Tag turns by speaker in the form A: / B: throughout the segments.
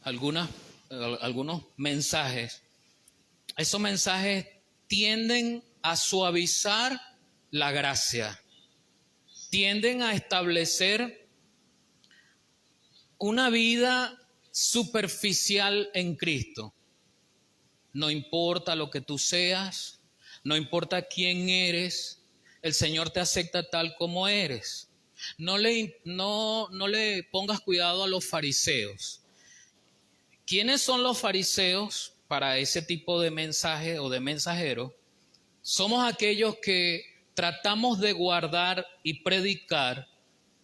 A: algunas, algunos mensajes. Esos mensajes tienden a suavizar la gracia, tienden a establecer una vida superficial en Cristo. No importa lo que tú seas, no importa quién eres, el Señor te acepta tal como eres. No le pongas cuidado a los fariseos. ¿Quiénes son los fariseos para ese tipo de mensaje o de mensajero? Somos aquellos que tratamos de guardar y predicar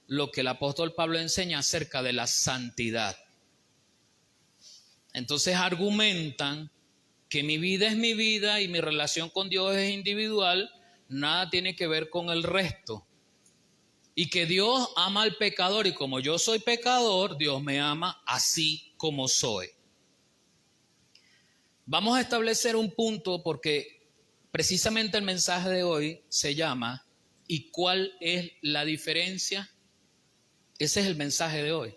A: lo que el apóstol Pablo enseña acerca de la santidad. Entonces argumentan que mi vida es mi vida y mi relación con Dios es individual, nada tiene que ver con el resto. Y que Dios ama al pecador y como yo soy pecador, Dios me ama así como soy. Vamos a establecer un punto porque precisamente el mensaje de hoy se llama ¿y cuál es la diferencia? Ese es el mensaje de hoy.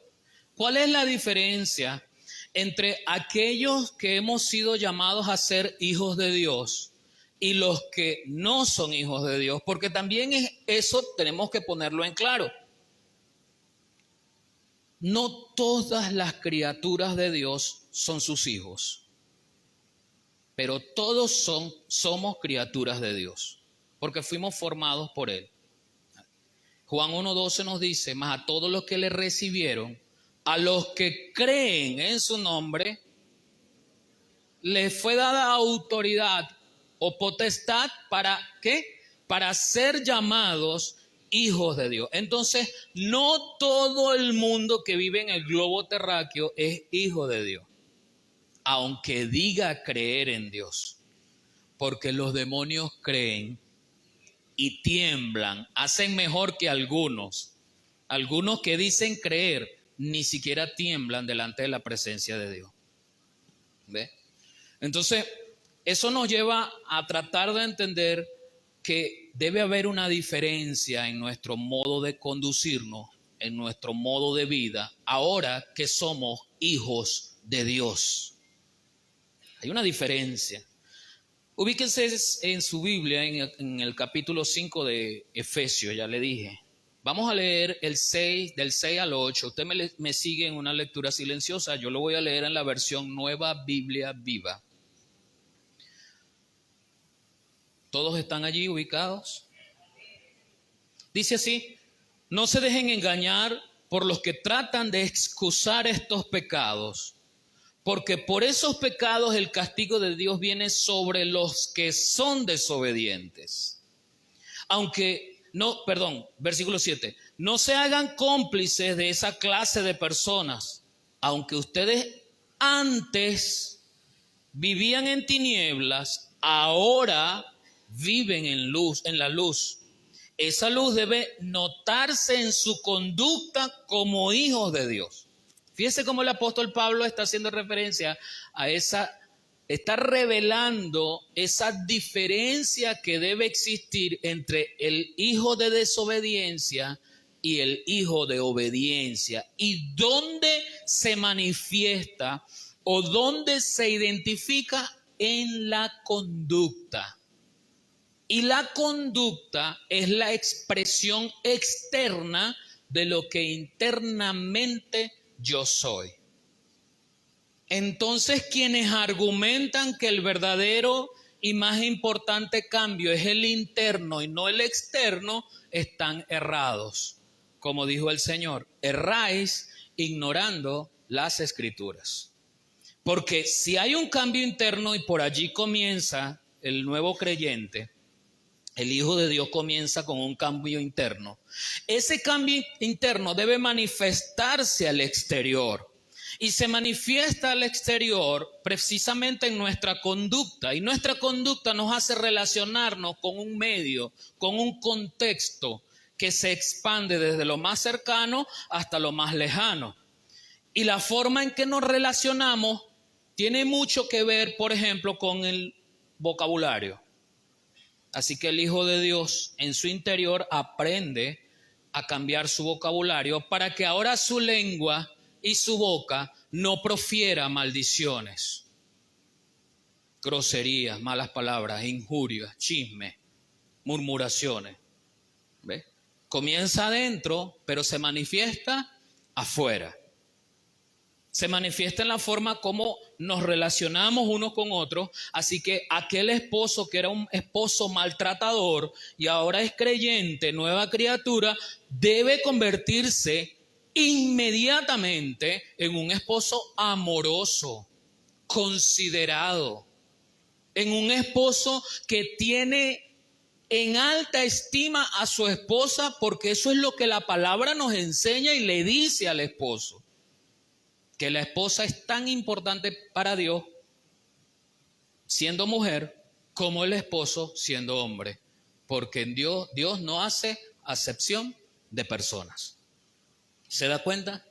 A: ¿Cuál es la diferencia entre aquellos que hemos sido llamados a ser hijos de Dios y los que no son hijos de Dios? Porque también eso tenemos que ponerlo en claro. No todas las criaturas de Dios son sus hijos, pero todos somos criaturas de Dios, porque fuimos formados por Él. Juan 1:12 nos dice, mas a todos los que le recibieron, a los que creen en su nombre, les fue dada autoridad o potestad para ¿qué? Para ser llamados hijos de Dios. Entonces, no todo el mundo que vive en el globo terráqueo es hijo de Dios, aunque diga creer en Dios, porque los demonios creen y tiemblan, hacen mejor que algunos que dicen creer, ni siquiera tiemblan delante de la presencia de Dios. ¿Ve? Entonces, eso nos lleva a tratar de entender que debe haber una diferencia en nuestro modo de conducirnos, en nuestro modo de vida, ahora que somos hijos de Dios. Hay una diferencia. Ubíquense en su Biblia, en el capítulo 5 de Efesios, ya le dije. Vamos a leer del 6 al 8. Usted me sigue en una lectura silenciosa. Yo lo voy a leer en la versión Nueva Biblia Viva. ¿Todos están allí ubicados? Dice así, no se dejen engañar por los que tratan de excusar estos pecados, porque por esos pecados el castigo de Dios viene sobre los que son desobedientes. Versículo 7. No se hagan cómplices de esa clase de personas, aunque ustedes antes vivían en tinieblas, ahora viven en la luz. Esa luz debe notarse en su conducta como hijos de Dios. Fíjense cómo el apóstol Pablo está haciendo referencia a está revelando esa diferencia que debe existir entre el hijo de desobediencia y el hijo de obediencia. Y dónde se manifiesta o dónde se identifica en la conducta. Y la conducta es la expresión externa de lo que internamente yo soy. Entonces, quienes argumentan que el verdadero y más importante cambio es el interno y no el externo, están errados. Como dijo el Señor, erráis ignorando las Escrituras. Porque si hay un cambio interno y por allí comienza el nuevo creyente, el Hijo de Dios comienza con un cambio interno. Ese cambio interno debe manifestarse al exterior. Y se manifiesta al exterior precisamente en nuestra conducta. Y nuestra conducta nos hace relacionarnos con un medio, con un contexto que se expande desde lo más cercano hasta lo más lejano. Y la forma en que nos relacionamos tiene mucho que ver, por ejemplo, con el vocabulario. Así que el Hijo de Dios en su interior aprende a cambiar su vocabulario para que ahora su lengua y su boca no profiera maldiciones, groserías, malas palabras, injurias, chismes, murmuraciones. ¿Ves? Comienza adentro, pero se manifiesta afuera. Se manifiesta en la forma como nos relacionamos unos con otros. Así que aquel esposo que era un esposo maltratador y ahora es creyente, nueva criatura, debe convertirse inmediatamente en un esposo amoroso, considerado, en un esposo que tiene en alta estima a su esposa, porque eso es lo que la palabra nos enseña y le dice al esposo. Que la esposa es tan importante para Dios, siendo mujer, como el esposo siendo hombre. Porque en Dios no hace acepción de personas. ¿Se da cuenta?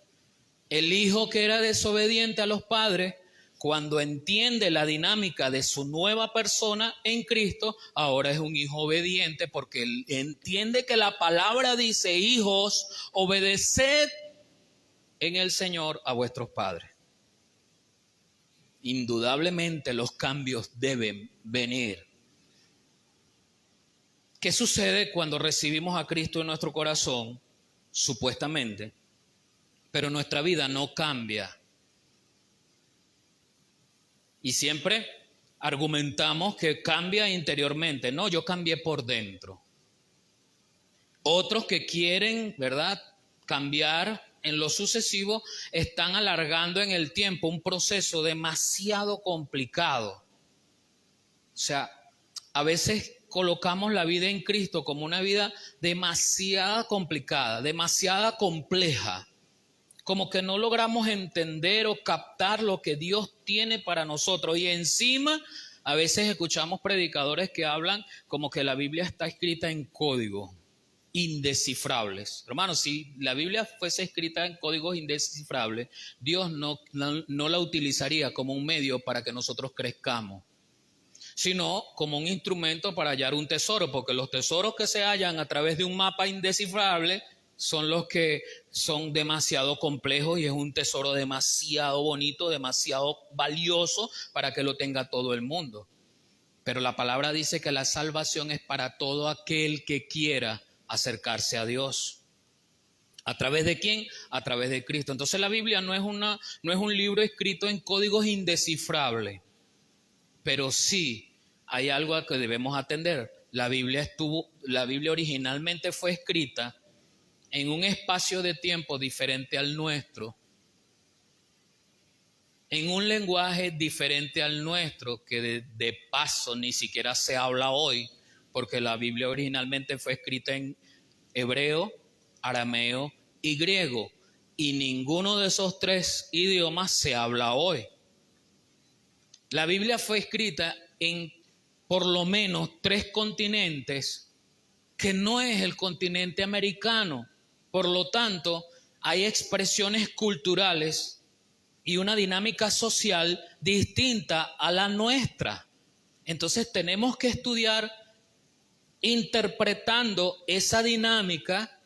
A: El hijo que era desobediente a los padres, cuando entiende la dinámica de su nueva persona en Cristo, ahora es un hijo obediente porque él entiende que la palabra dice: hijos, obedeced en el Señor a vuestros padres. Indudablemente los cambios deben venir. ¿Qué sucede cuando recibimos a Cristo en nuestro corazón? Supuestamente, pero nuestra vida no cambia. Y siempre argumentamos que cambia interiormente. No, yo cambié por dentro. Otros que quieren, ¿verdad?, cambiar en lo sucesivo, están alargando en el tiempo un proceso demasiado complicado. O sea, a veces colocamos la vida en Cristo como una vida demasiado complicada, demasiado compleja, como que no logramos entender o captar lo que Dios tiene para nosotros. Y encima, a veces escuchamos predicadores que hablan como que la Biblia está escrita en código indescifrables. Hermanos, si la Biblia fuese escrita en códigos indescifrables, Dios no la utilizaría como un medio para que nosotros crezcamos, sino como un instrumento para hallar un tesoro, porque los tesoros que se hallan a través de un mapa indescifrable son los que son demasiado complejos y es un tesoro demasiado bonito, demasiado valioso para que lo tenga todo el mundo. Pero la palabra dice que la salvación es para todo aquel que quiera acercarse a Dios. ¿A través de quién? A través de Cristo. Entonces la Biblia no es un libro escrito en códigos indescifrables, pero sí hay algo a que debemos atender. La Biblia originalmente fue escrita en un espacio de tiempo diferente al nuestro, en un lenguaje diferente al nuestro, que de paso ni siquiera se habla hoy, porque la Biblia originalmente fue escrita en hebreo, arameo y griego, y ninguno de esos tres idiomas se habla hoy. La Biblia fue escrita en por lo menos 3 continentes, que no es el continente americano. Por lo tanto, hay expresiones culturales y una dinámica social distinta a la nuestra. Entonces tenemos que estudiar interpretando esa dinámica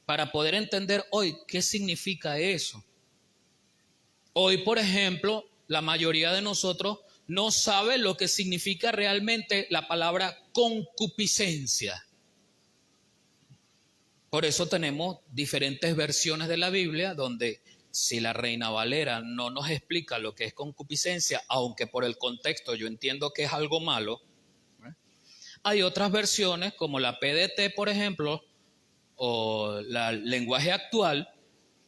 A: para poder entender hoy qué significa eso. Hoy, por ejemplo, la mayoría de nosotros no sabe lo que significa realmente la palabra concupiscencia. Por eso tenemos diferentes versiones de la Biblia donde, si la Reina Valera no nos explica lo que es concupiscencia, aunque por el contexto yo entiendo que es algo malo, hay otras versiones como la PDT, por ejemplo, o la lenguaje actual,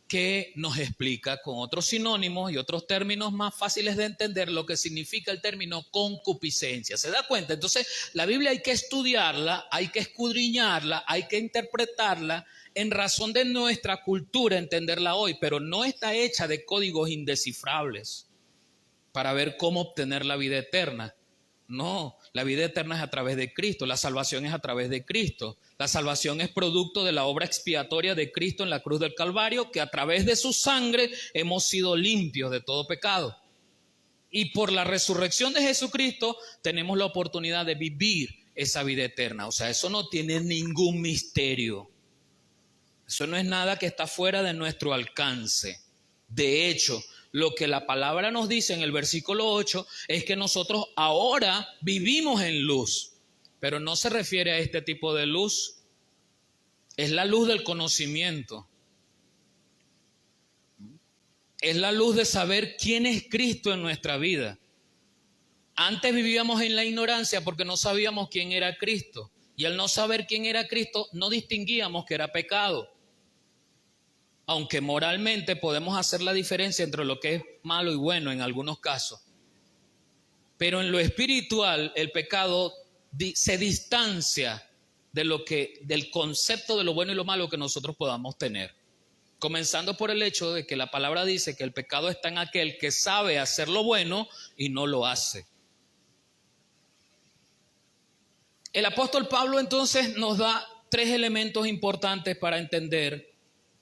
A: que nos explica con otros sinónimos y otros términos más fáciles de entender lo que significa el término concupiscencia. ¿Se da cuenta? Entonces, la Biblia hay que estudiarla, hay que escudriñarla, hay que interpretarla en razón de nuestra cultura, entenderla hoy, pero no está hecha de códigos indescifrables para ver cómo obtener la vida eterna. No, la vida eterna es a través de Cristo, la salvación es a través de Cristo. La salvación es producto de la obra expiatoria de Cristo en la cruz del Calvario, que a través de su sangre hemos sido limpios de todo pecado. Y por la resurrección de Jesucristo tenemos la oportunidad de vivir esa vida eterna. O sea, eso no tiene ningún misterio. Eso no es nada que está fuera de nuestro alcance. De hecho, lo que la palabra nos dice en el versículo 8 es que nosotros ahora vivimos en luz, pero no se refiere a este tipo de luz, es la luz del conocimiento, es la luz de saber quién es Cristo en nuestra vida. Antes vivíamos en la ignorancia porque no sabíamos quién era Cristo, y al no saber quién era Cristo no distinguíamos que era pecado. Aunque moralmente podemos hacer la diferencia entre lo que es malo y bueno en algunos casos. Pero en lo espiritual el pecado se distancia del concepto de lo bueno y lo malo que nosotros podamos tener. Comenzando por el hecho de que la palabra dice que el pecado está en aquel que sabe hacer lo bueno y no lo hace. El apóstol Pablo entonces nos da 3 elementos importantes para entender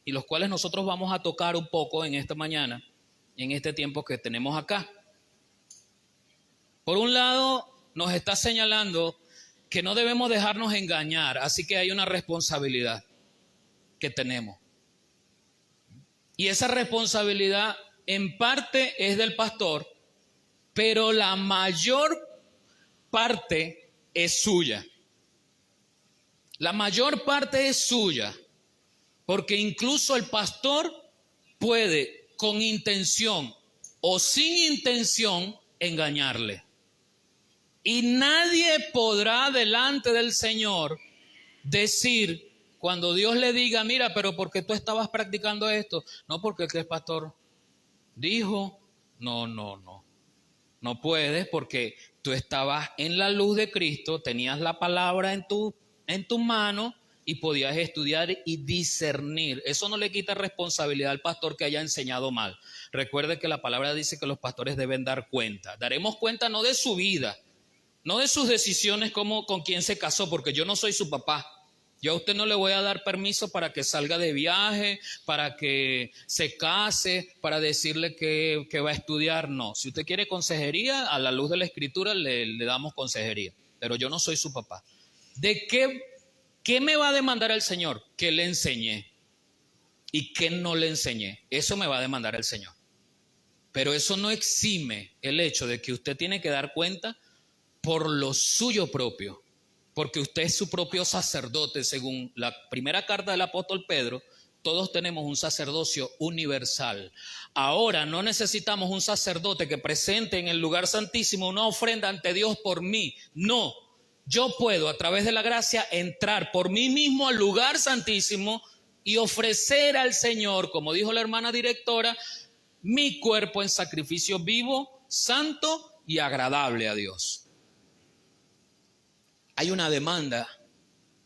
A: y los cuales nosotros vamos a tocar un poco en esta mañana, en este tiempo que tenemos acá. Por un lado, nos está señalando que no debemos dejarnos engañar, así que hay una responsabilidad que tenemos. Y esa responsabilidad en parte es del pastor, pero la mayor parte es suya. La mayor parte es suya. Porque incluso el pastor puede, con intención o sin intención, engañarle. Y nadie podrá delante del Señor decir, cuando Dios le diga, mira, pero ¿por qué tú estabas practicando esto? No, porque el pastor dijo, no. No puedes porque tú estabas en la luz de Cristo, tenías la palabra en tu mano, y podías estudiar y discernir. Eso no le quita responsabilidad al pastor que haya enseñado mal. Recuerde que la palabra dice que los pastores deben dar cuenta. Daremos cuenta no de su vida, no de sus decisiones como con quién se casó, porque yo no soy su papá. Yo a usted no le voy a dar permiso para que salga de viaje, para que se case, para decirle que va a estudiar. No, si usted quiere consejería, a la luz de la Escritura le damos consejería. Pero yo no soy su papá. ¿De qué me va a demandar el Señor? ¿Qué le enseñé? ¿Y qué no le enseñé? Eso me va a demandar el Señor. Pero eso no exime el hecho de que usted tiene que dar cuenta por lo suyo propio. Porque usted es su propio sacerdote. Según la primera carta del apóstol Pedro, todos tenemos un sacerdocio universal. Ahora no necesitamos un sacerdote que presente en el lugar santísimo una ofrenda ante Dios por mí. No. Yo puedo, a través de la gracia, entrar por mí mismo al lugar santísimo y ofrecer al Señor, como dijo la hermana directora, mi cuerpo en sacrificio vivo, santo y agradable a Dios. Hay una demanda,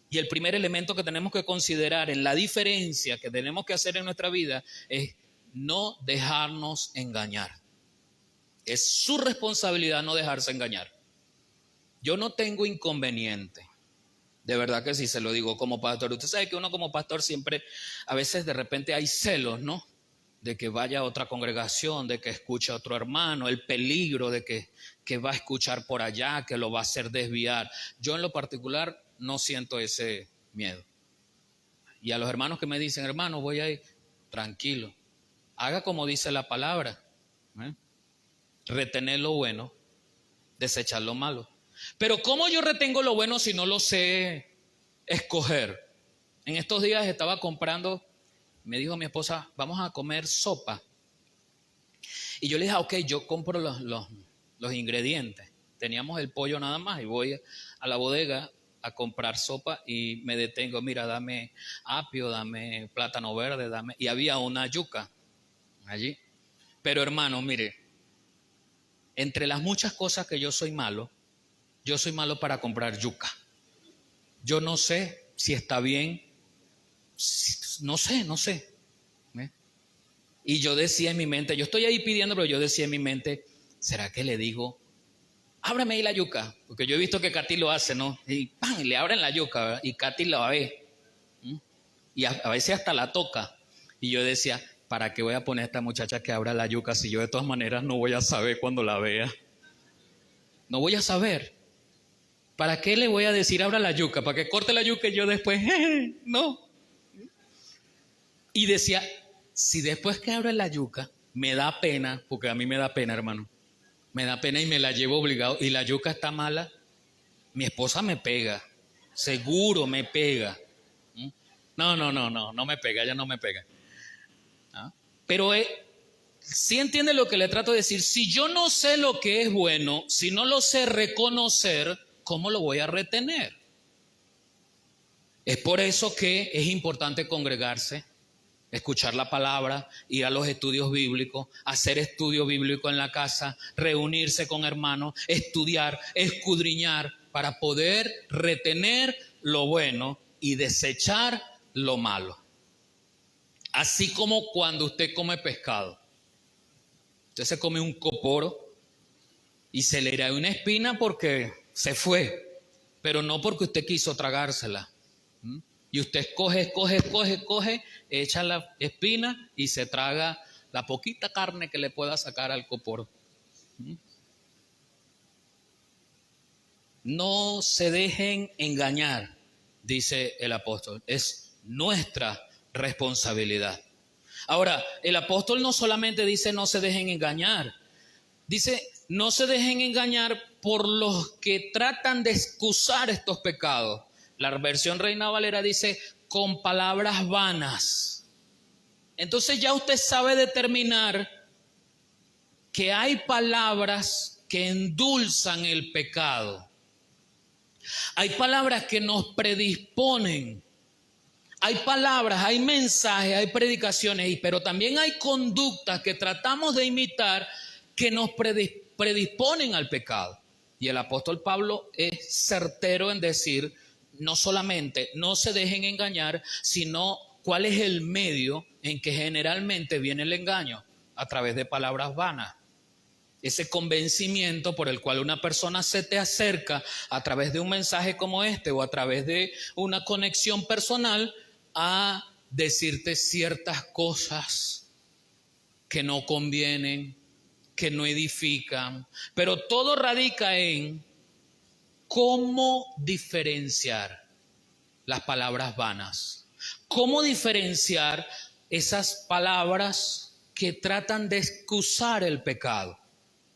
A: y el primer elemento que tenemos que considerar en la diferencia que tenemos que hacer en nuestra vida es no dejarnos engañar. Es su responsabilidad no dejarse engañar. Yo no tengo inconveniente, de verdad que sí, se lo digo como pastor. Usted sabe que uno como pastor siempre, a veces de repente hay celos, ¿no? De que vaya a otra congregación, de que escuche a otro hermano, el peligro de que va a escuchar por allá, que lo va a hacer desviar. Yo en lo particular no siento ese miedo. Y a los hermanos que me dicen, hermano, voy a ir, tranquilo, haga como dice la palabra, retener lo bueno, desechar lo malo. Pero ¿cómo yo retengo lo bueno si no lo sé escoger? En estos días estaba comprando, me dijo mi esposa, vamos a comer sopa. Y yo le dije, ok, yo compro los ingredientes. Teníamos el pollo nada más y voy a la bodega a comprar sopa y me detengo, mira, dame apio, dame plátano verde, dame... Y había una yuca allí. Pero hermano, mire, entre las muchas cosas que yo soy malo para comprar yuca. Yo no sé si está bien, no sé. Y yo decía en mi mente, yo estoy ahí pidiendo, pero yo decía en mi mente, ¿será que le digo, ábrame ahí la yuca? Porque yo he visto que Katy lo hace, ¿no? Y ¡pam! Le abren la yuca, ¿verdad? Y Katy la ve. Y a veces hasta la toca. Y yo decía, ¿para qué voy a poner a esta muchacha que abra la yuca si yo de todas maneras no voy a saber cuando la vea? No voy a saber. ¿Para qué le voy a decir abra la yuca? ¿Para que corte la yuca y yo después? No. Y decía, si después que abre la yuca Me da pena, porque a mí me da pena, hermano. Me da pena y me la llevo obligado. Y la yuca está mala, mi esposa me pega. Seguro me pega. No me pega, ella no me pega. ¿Ah? Pero sí entiende lo que le trato de decir. Si yo no sé lo que es bueno, si no lo sé reconocer, ¿cómo lo voy a retener? Es por eso que es importante congregarse, escuchar la palabra, ir a los estudios bíblicos, hacer estudio bíblico en la casa, reunirse con hermanos, estudiar, escudriñar, para poder retener lo bueno y desechar lo malo. Así como cuando usted come pescado. Usted se come un coporo y se le irá una espina porque se fue, pero no porque usted quiso tragársela. Y usted coge, echa la espina y se traga la poquita carne que le pueda sacar al coporo. No se dejen engañar, dice el apóstol. Es nuestra responsabilidad. Ahora, el apóstol no solamente dice no se dejen engañar, dice no se dejen engañar por los que tratan de excusar estos pecados. La versión Reina Valera dice con palabras vanas. Entonces ya usted sabe determinar que hay palabras que endulzan el pecado. Hay palabras que nos predisponen. Hay palabras, hay mensajes, hay predicaciones, pero también hay conductas que tratamos de imitar que nos predisponen al pecado. Y el apóstol Pablo es certero en decir, no solamente no se dejen engañar, sino cuál es el medio en que generalmente viene el engaño, a través de palabras vanas. Ese convencimiento por el cual una persona se te acerca a través de un mensaje como este o a través de una conexión personal a decirte ciertas cosas que no convienen, que no edifican, pero todo radica en cómo diferenciar las palabras vanas, cómo diferenciar esas palabras que tratan de excusar el pecado.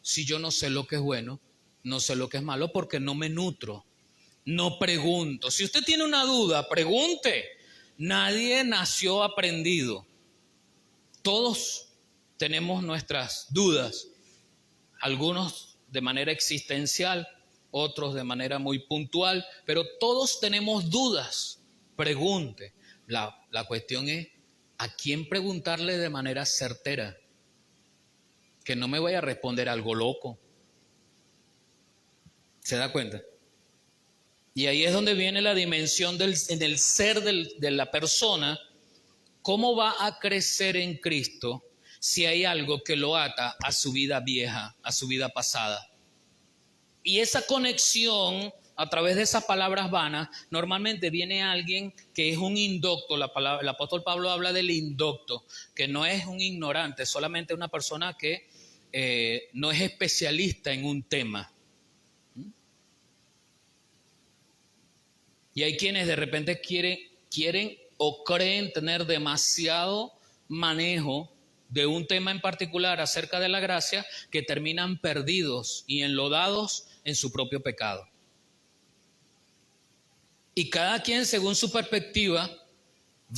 A: Si yo no sé lo que es bueno, no sé lo que es malo porque no me nutro, no pregunto. Si usted tiene una duda, pregunte. Nadie nació aprendido. Todos tenemos nuestras dudas, algunos de manera existencial, otros de manera muy puntual, pero todos tenemos dudas. Pregunte. La cuestión es a quién preguntarle de manera certera. Que no me vaya a responder algo loco. ¿Se da cuenta? Y ahí es donde viene la dimensión del ser de la persona. ¿Cómo va a crecer en Cristo si hay algo que lo ata a su vida vieja, a su vida pasada? Y esa conexión a través de esas palabras vanas, normalmente viene alguien que es un indocto. El apóstol Pablo habla del indocto, que no es un ignorante, solamente una persona que no es especialista en un tema. Y hay quienes de repente quieren o creen tener demasiado manejo de un tema en particular acerca de la gracia, que terminan perdidos y enlodados en su propio pecado. Y cada quien, según su perspectiva,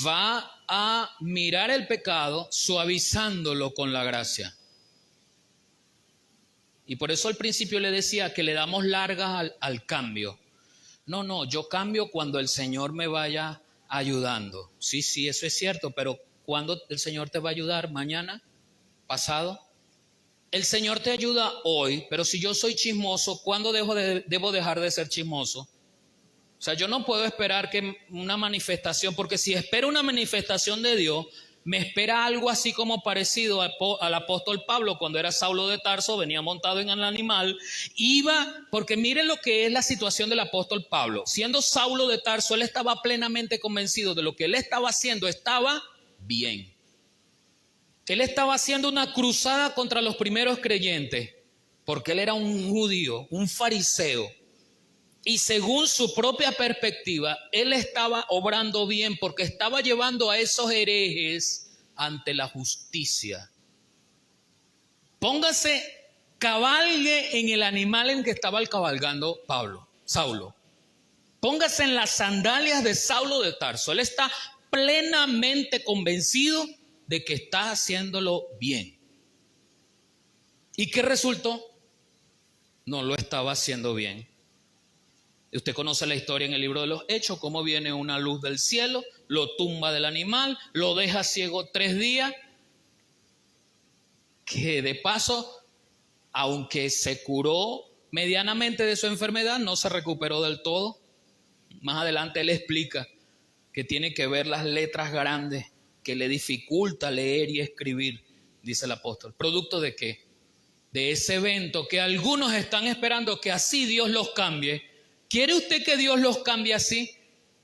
A: va a mirar el pecado suavizándolo con la gracia. Y por eso al principio le decía que le damos largas al cambio. No, yo cambio cuando el Señor me vaya ayudando. Sí, eso es cierto, pero ¿cuándo el Señor te va a ayudar? ¿Mañana? ¿Pasado? El Señor te ayuda hoy, pero si yo soy chismoso, ¿cuándo debo dejar de ser chismoso? O sea, yo no puedo esperar que una manifestación, porque si espero una manifestación de Dios, me espera algo así como parecido al apóstol Pablo cuando era Saulo de Tarso, venía montado en el animal, porque miren lo que es la situación del apóstol Pablo. Siendo Saulo de Tarso, él estaba plenamente convencido de lo que él estaba haciendo estaba bien. Él estaba haciendo una cruzada contra los primeros creyentes, porque él era un judío, un fariseo. Y según su propia perspectiva, él estaba obrando bien porque estaba llevando a esos herejes ante la justicia. Póngase, cabalgue en el animal en que estaba cabalgando Saulo. Póngase en las sandalias de Saulo de Tarso. Él está plenamente convencido de que está haciéndolo bien. ¿Y qué resultó? No lo estaba haciendo bien. Usted conoce la historia en el libro de los Hechos, cómo viene una luz del cielo, lo tumba del animal, lo deja ciego 3 días, que de paso, aunque se curó medianamente de su enfermedad, no se recuperó del todo. Más adelante él explica que tiene que ver las letras grandes, que le dificulta leer y escribir, dice el apóstol. ¿Producto de qué? De ese evento que algunos están esperando que así Dios los cambie. ¿Quiere usted que Dios los cambie así?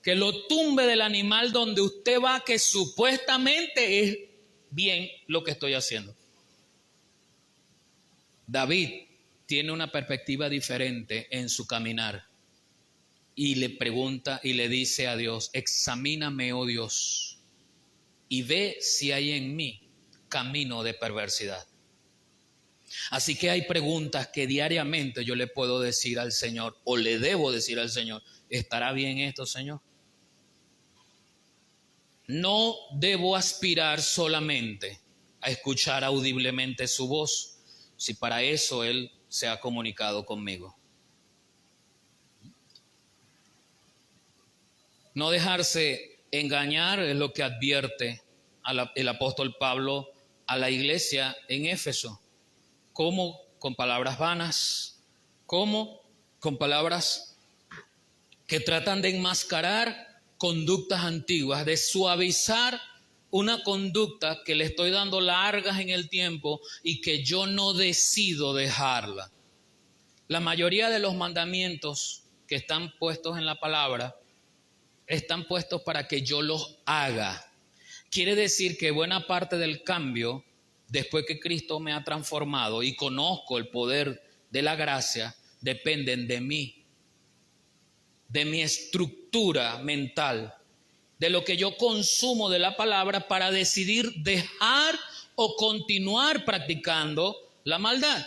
A: Que lo tumbe del animal donde usted va, que supuestamente es bien lo que estoy haciendo. David tiene una perspectiva diferente en su caminar y le pregunta y le dice a Dios: examíname, oh Dios, y ve si hay en mí camino de perversidad. Así que hay preguntas que diariamente yo le puedo decir al Señor, o le debo decir al Señor: ¿estará bien esto, Señor? No debo aspirar solamente a escuchar audiblemente su voz, si para eso Él se ha comunicado conmigo. No dejarse engañar es lo que advierte el apóstol Pablo a la iglesia en Éfeso. ¿Cómo? Con palabras vanas. ¿Cómo? Con palabras que tratan de enmascarar conductas antiguas, de suavizar una conducta que le estoy dando largas en el tiempo y que yo no decido dejarla. La mayoría de los mandamientos que están puestos en la palabra están puestos para que yo los haga. Quiere decir que buena parte del cambio, después que Cristo me ha transformado y conozco el poder de la gracia, dependen de mí, de mi estructura mental, de lo que yo consumo de la palabra para decidir dejar o continuar practicando la maldad.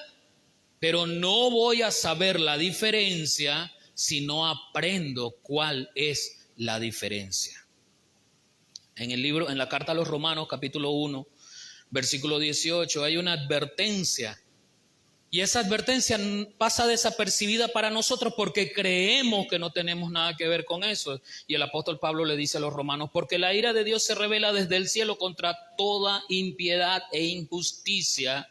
A: Pero no voy a saber la diferencia si no aprendo cuál es la diferencia. En el libro, en la carta a los Romanos, capítulo 1, versículo 18, hay una advertencia. Y esa advertencia pasa desapercibida para nosotros porque creemos que no tenemos nada que ver con eso. Y el apóstol Pablo le dice a los romanos: porque la ira de Dios se revela desde el cielo contra toda impiedad e injusticia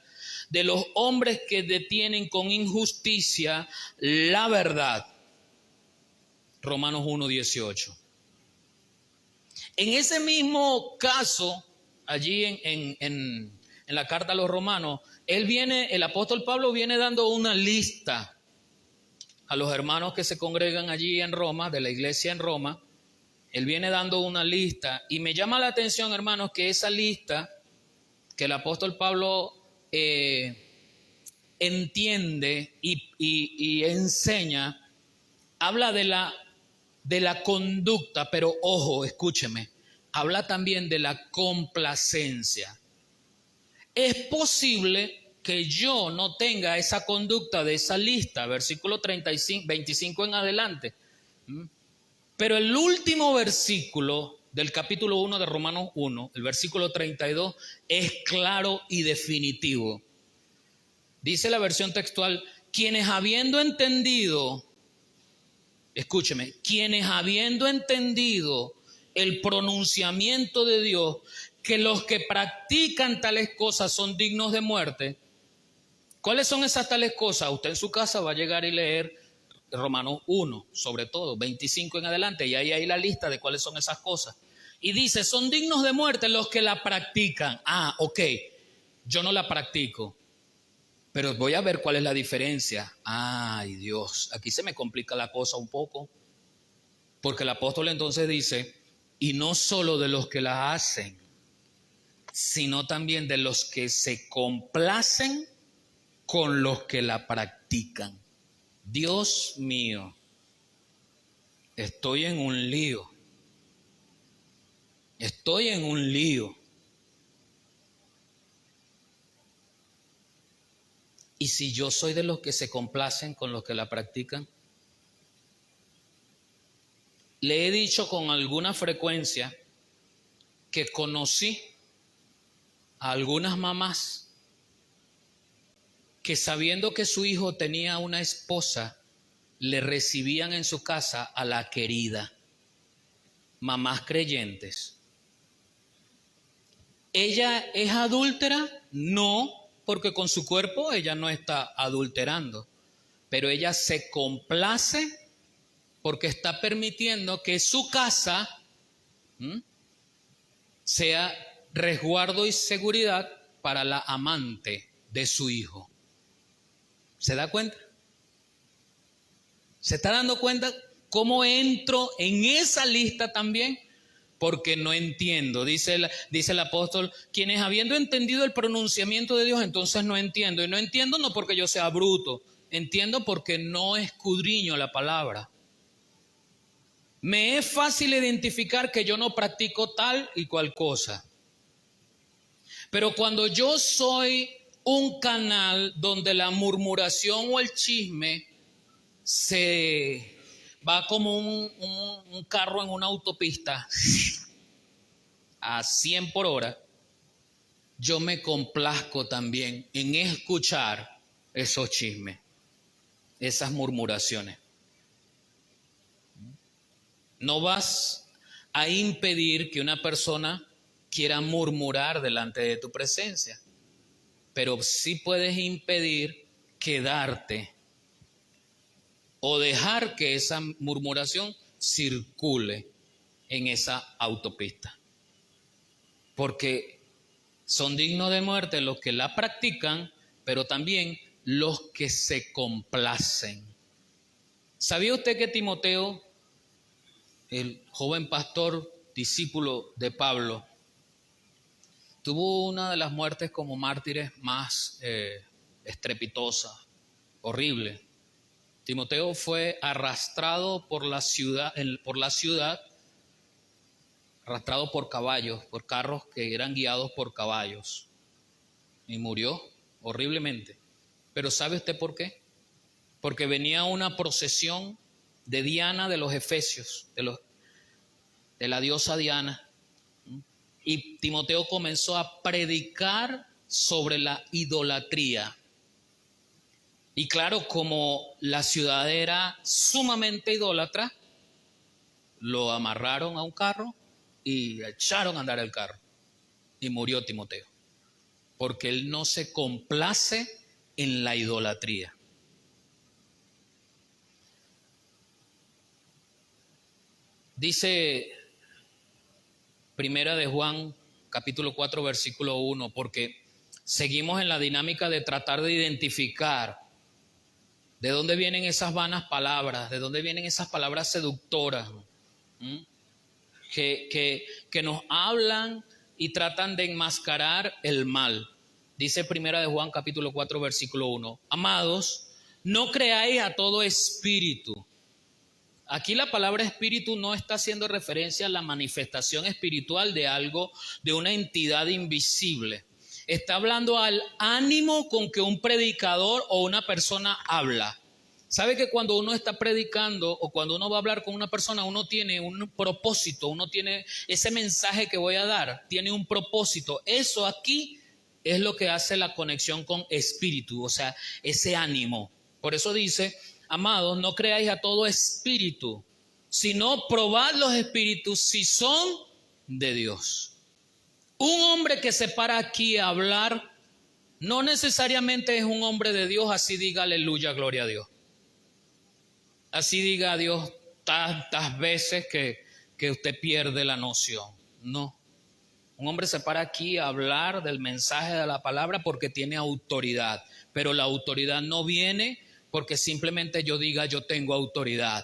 A: de los hombres que detienen con injusticia la verdad. Romanos 1, 18. En ese mismo caso, allí en la carta a los romanos, el apóstol Pablo viene dando una lista a los hermanos que se congregan allí en Roma, de la iglesia en Roma. Él viene dando una lista y me llama la atención, hermanos, que esa lista que el apóstol Pablo entiende y enseña, habla de la conducta, pero ojo, escúcheme, habla también de la complacencia. Es posible que yo no tenga esa conducta de esa lista, versículo 25 en adelante. Pero el último versículo del capítulo 1 de Romanos 1, el versículo 32, es claro y definitivo. Dice la versión textual: quienes habiendo entendido, escúcheme, quienes habiendo entendido el pronunciamiento de Dios, que los que practican tales cosas son dignos de muerte. ¿Cuáles son esas tales cosas? Usted en su casa va a llegar y leer Romanos 1, sobre todo, 25 en adelante, y ahí hay la lista de cuáles son esas cosas. Y dice: son dignos de muerte los que la practican. Ah, ok, yo no la practico, pero voy a ver cuál es la diferencia. Ay, Dios, aquí se me complica la cosa un poco, porque el apóstol entonces dice: y no solo de los que la hacen, sino también de los que se complacen con los que la practican. Dios mío, estoy en un lío. Estoy en un lío. ¿Y si yo soy de los que se complacen con los que la practican? Le he dicho con alguna frecuencia que conocí a algunas mamás que sabiendo que su hijo tenía una esposa, le recibían en su casa a la querida. Mamás creyentes. ¿Ella es adúltera? No, porque con su cuerpo ella no está adulterando, pero ella se complace porque está permitiendo que su casa sea resguardo y seguridad para la amante de su hijo. ¿Se da cuenta? ¿Se está dando cuenta cómo entro en esa lista también? Porque no entiendo, dice el apóstol, quienes habiendo entendido el pronunciamiento de Dios, entonces no entiendo. Y no entiendo no porque yo sea bruto, entiendo porque no escudriño la palabra. Me es fácil identificar que yo no practico tal y cual cosa. Pero cuando yo soy un canal donde la murmuración o el chisme se va como un carro en una autopista a 100 por hora, yo me complazco también en escuchar esos chismes, esas murmuraciones. No vas a impedir que una persona quiera murmurar delante de tu presencia, pero sí puedes impedir quedarte o dejar que esa murmuración circule en esa autopista. Porque son dignos de muerte los que la practican, pero también los que se complacen. ¿Sabía usted que Timoteo, el joven pastor, discípulo de Pablo, tuvo una de las muertes como mártires más estrepitosas, horrible? Timoteo fue arrastrado por la ciudad, arrastrado por caballos, por carros que eran guiados por caballos, y murió horriblemente. Pero ¿sabe usted por qué? Porque venía una procesión de Diana de los Efesios, de la diosa Diana, y Timoteo comenzó a predicar sobre la idolatría. Y claro, como la ciudad era sumamente idólatra, lo amarraron a un carro y echaron a andar el carro. Y murió Timoteo, porque él no se complace en la idolatría. Dice Primera de Juan, capítulo 4, versículo 1, porque seguimos en la dinámica de tratar de identificar de dónde vienen esas vanas palabras, de dónde vienen esas palabras seductoras, que nos hablan y tratan de enmascarar el mal. Dice Primera de Juan, capítulo 4, versículo 1, amados, no creáis a todo espíritu. Aquí la palabra espíritu no está haciendo referencia a la manifestación espiritual de algo, de una entidad invisible. Está hablando al ánimo con que un predicador o una persona habla. ¿Sabe que cuando uno está predicando o cuando uno va a hablar con una persona, uno tiene un propósito, uno tiene ese mensaje que voy a dar, tiene un propósito? Eso aquí es lo que hace la conexión con espíritu, o sea, ese ánimo. Por eso dice, amados, no creáis a todo espíritu, sino probad los espíritus si son de Dios. Un hombre que se para aquí a hablar no necesariamente es un hombre de Dios, así diga aleluya, gloria a Dios. Así diga a Dios tantas veces que usted pierde la noción. No. Un hombre se para aquí a hablar del mensaje de la palabra porque tiene autoridad, pero la autoridad no viene porque simplemente yo diga yo tengo autoridad.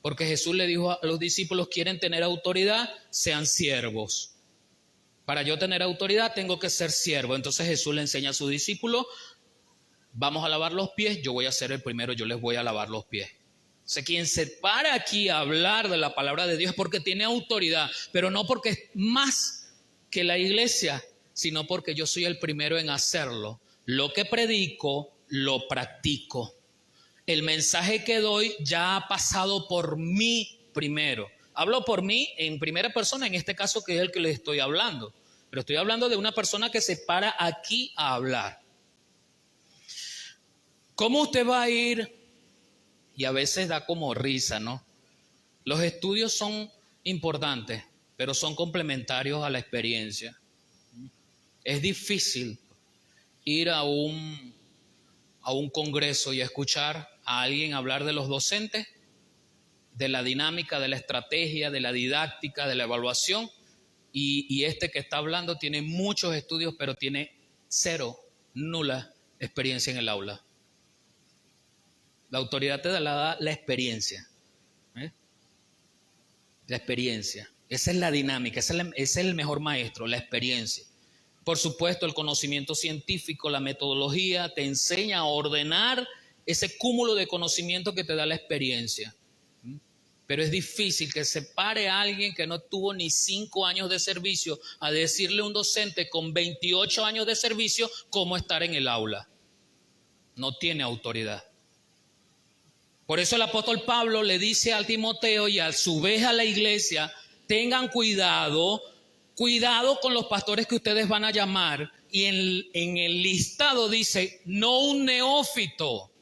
A: Porque Jesús le dijo a los discípulos, quieren tener autoridad, sean siervos. Para yo tener autoridad tengo que ser siervo. Entonces Jesús le enseña a sus discípulos, vamos a lavar los pies, yo voy a ser el primero, yo les voy a lavar los pies. O sea, quien se para aquí a hablar de la palabra de Dios es porque tiene autoridad, pero no porque es más que la iglesia, sino porque yo soy el primero en hacerlo. Lo que predico lo practico. El mensaje que doy ya ha pasado por mí primero. Hablo por mí en primera persona, en este caso que es el que le estoy hablando. Pero estoy hablando de una persona que se para aquí a hablar. ¿Cómo usted va a ir? Y a veces da como risa, ¿no? Los estudios son importantes, pero son complementarios a la experiencia. Es difícil ir a un congreso y escuchar a alguien hablar de los docentes, de la dinámica, de la estrategia, de la didáctica, de la evaluación, y este que está hablando tiene muchos estudios, pero tiene cero, nula experiencia en el aula. La autoridad te la da la experiencia. La experiencia. Esa es la dinámica, ese es el mejor maestro, la experiencia. Por supuesto, el conocimiento científico, la metodología, te enseña a ordenar ese cúmulo de conocimiento que te da la experiencia. Pero es difícil que se pare a alguien que no tuvo ni 5 años de servicio a decirle a un docente con 28 años de servicio cómo estar en el aula. No tiene autoridad. Por eso el apóstol Pablo le dice al Timoteo y a su vez a la iglesia, tengan cuidado con los pastores que ustedes van a llamar. Y en el listado dice, no un neófito.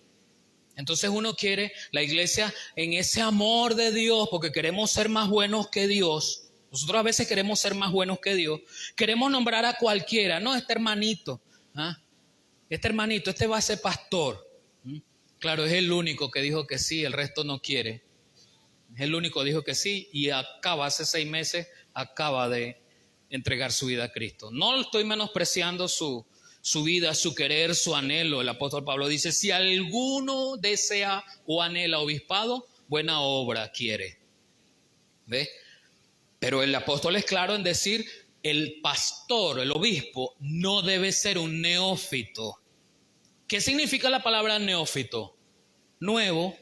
A: Entonces uno quiere, la iglesia en ese amor de Dios, porque queremos ser más buenos que Dios. Nosotros a veces queremos ser más buenos que Dios. Queremos nombrar a cualquiera. No, este hermanito, este va a ser pastor. Claro, es el único que dijo que sí, el resto no quiere. Es el único que dijo que sí y hace 6 meses, acaba de entregar su vida a Cristo. No estoy menospreciando su vida, su querer, su anhelo. El apóstol Pablo dice, si alguno desea o anhela obispado, buena obra quiere. ¿Ves? Pero el apóstol es claro en decir, el pastor, el obispo, no debe ser un neófito. ¿Qué significa la palabra neófito? Nuevo,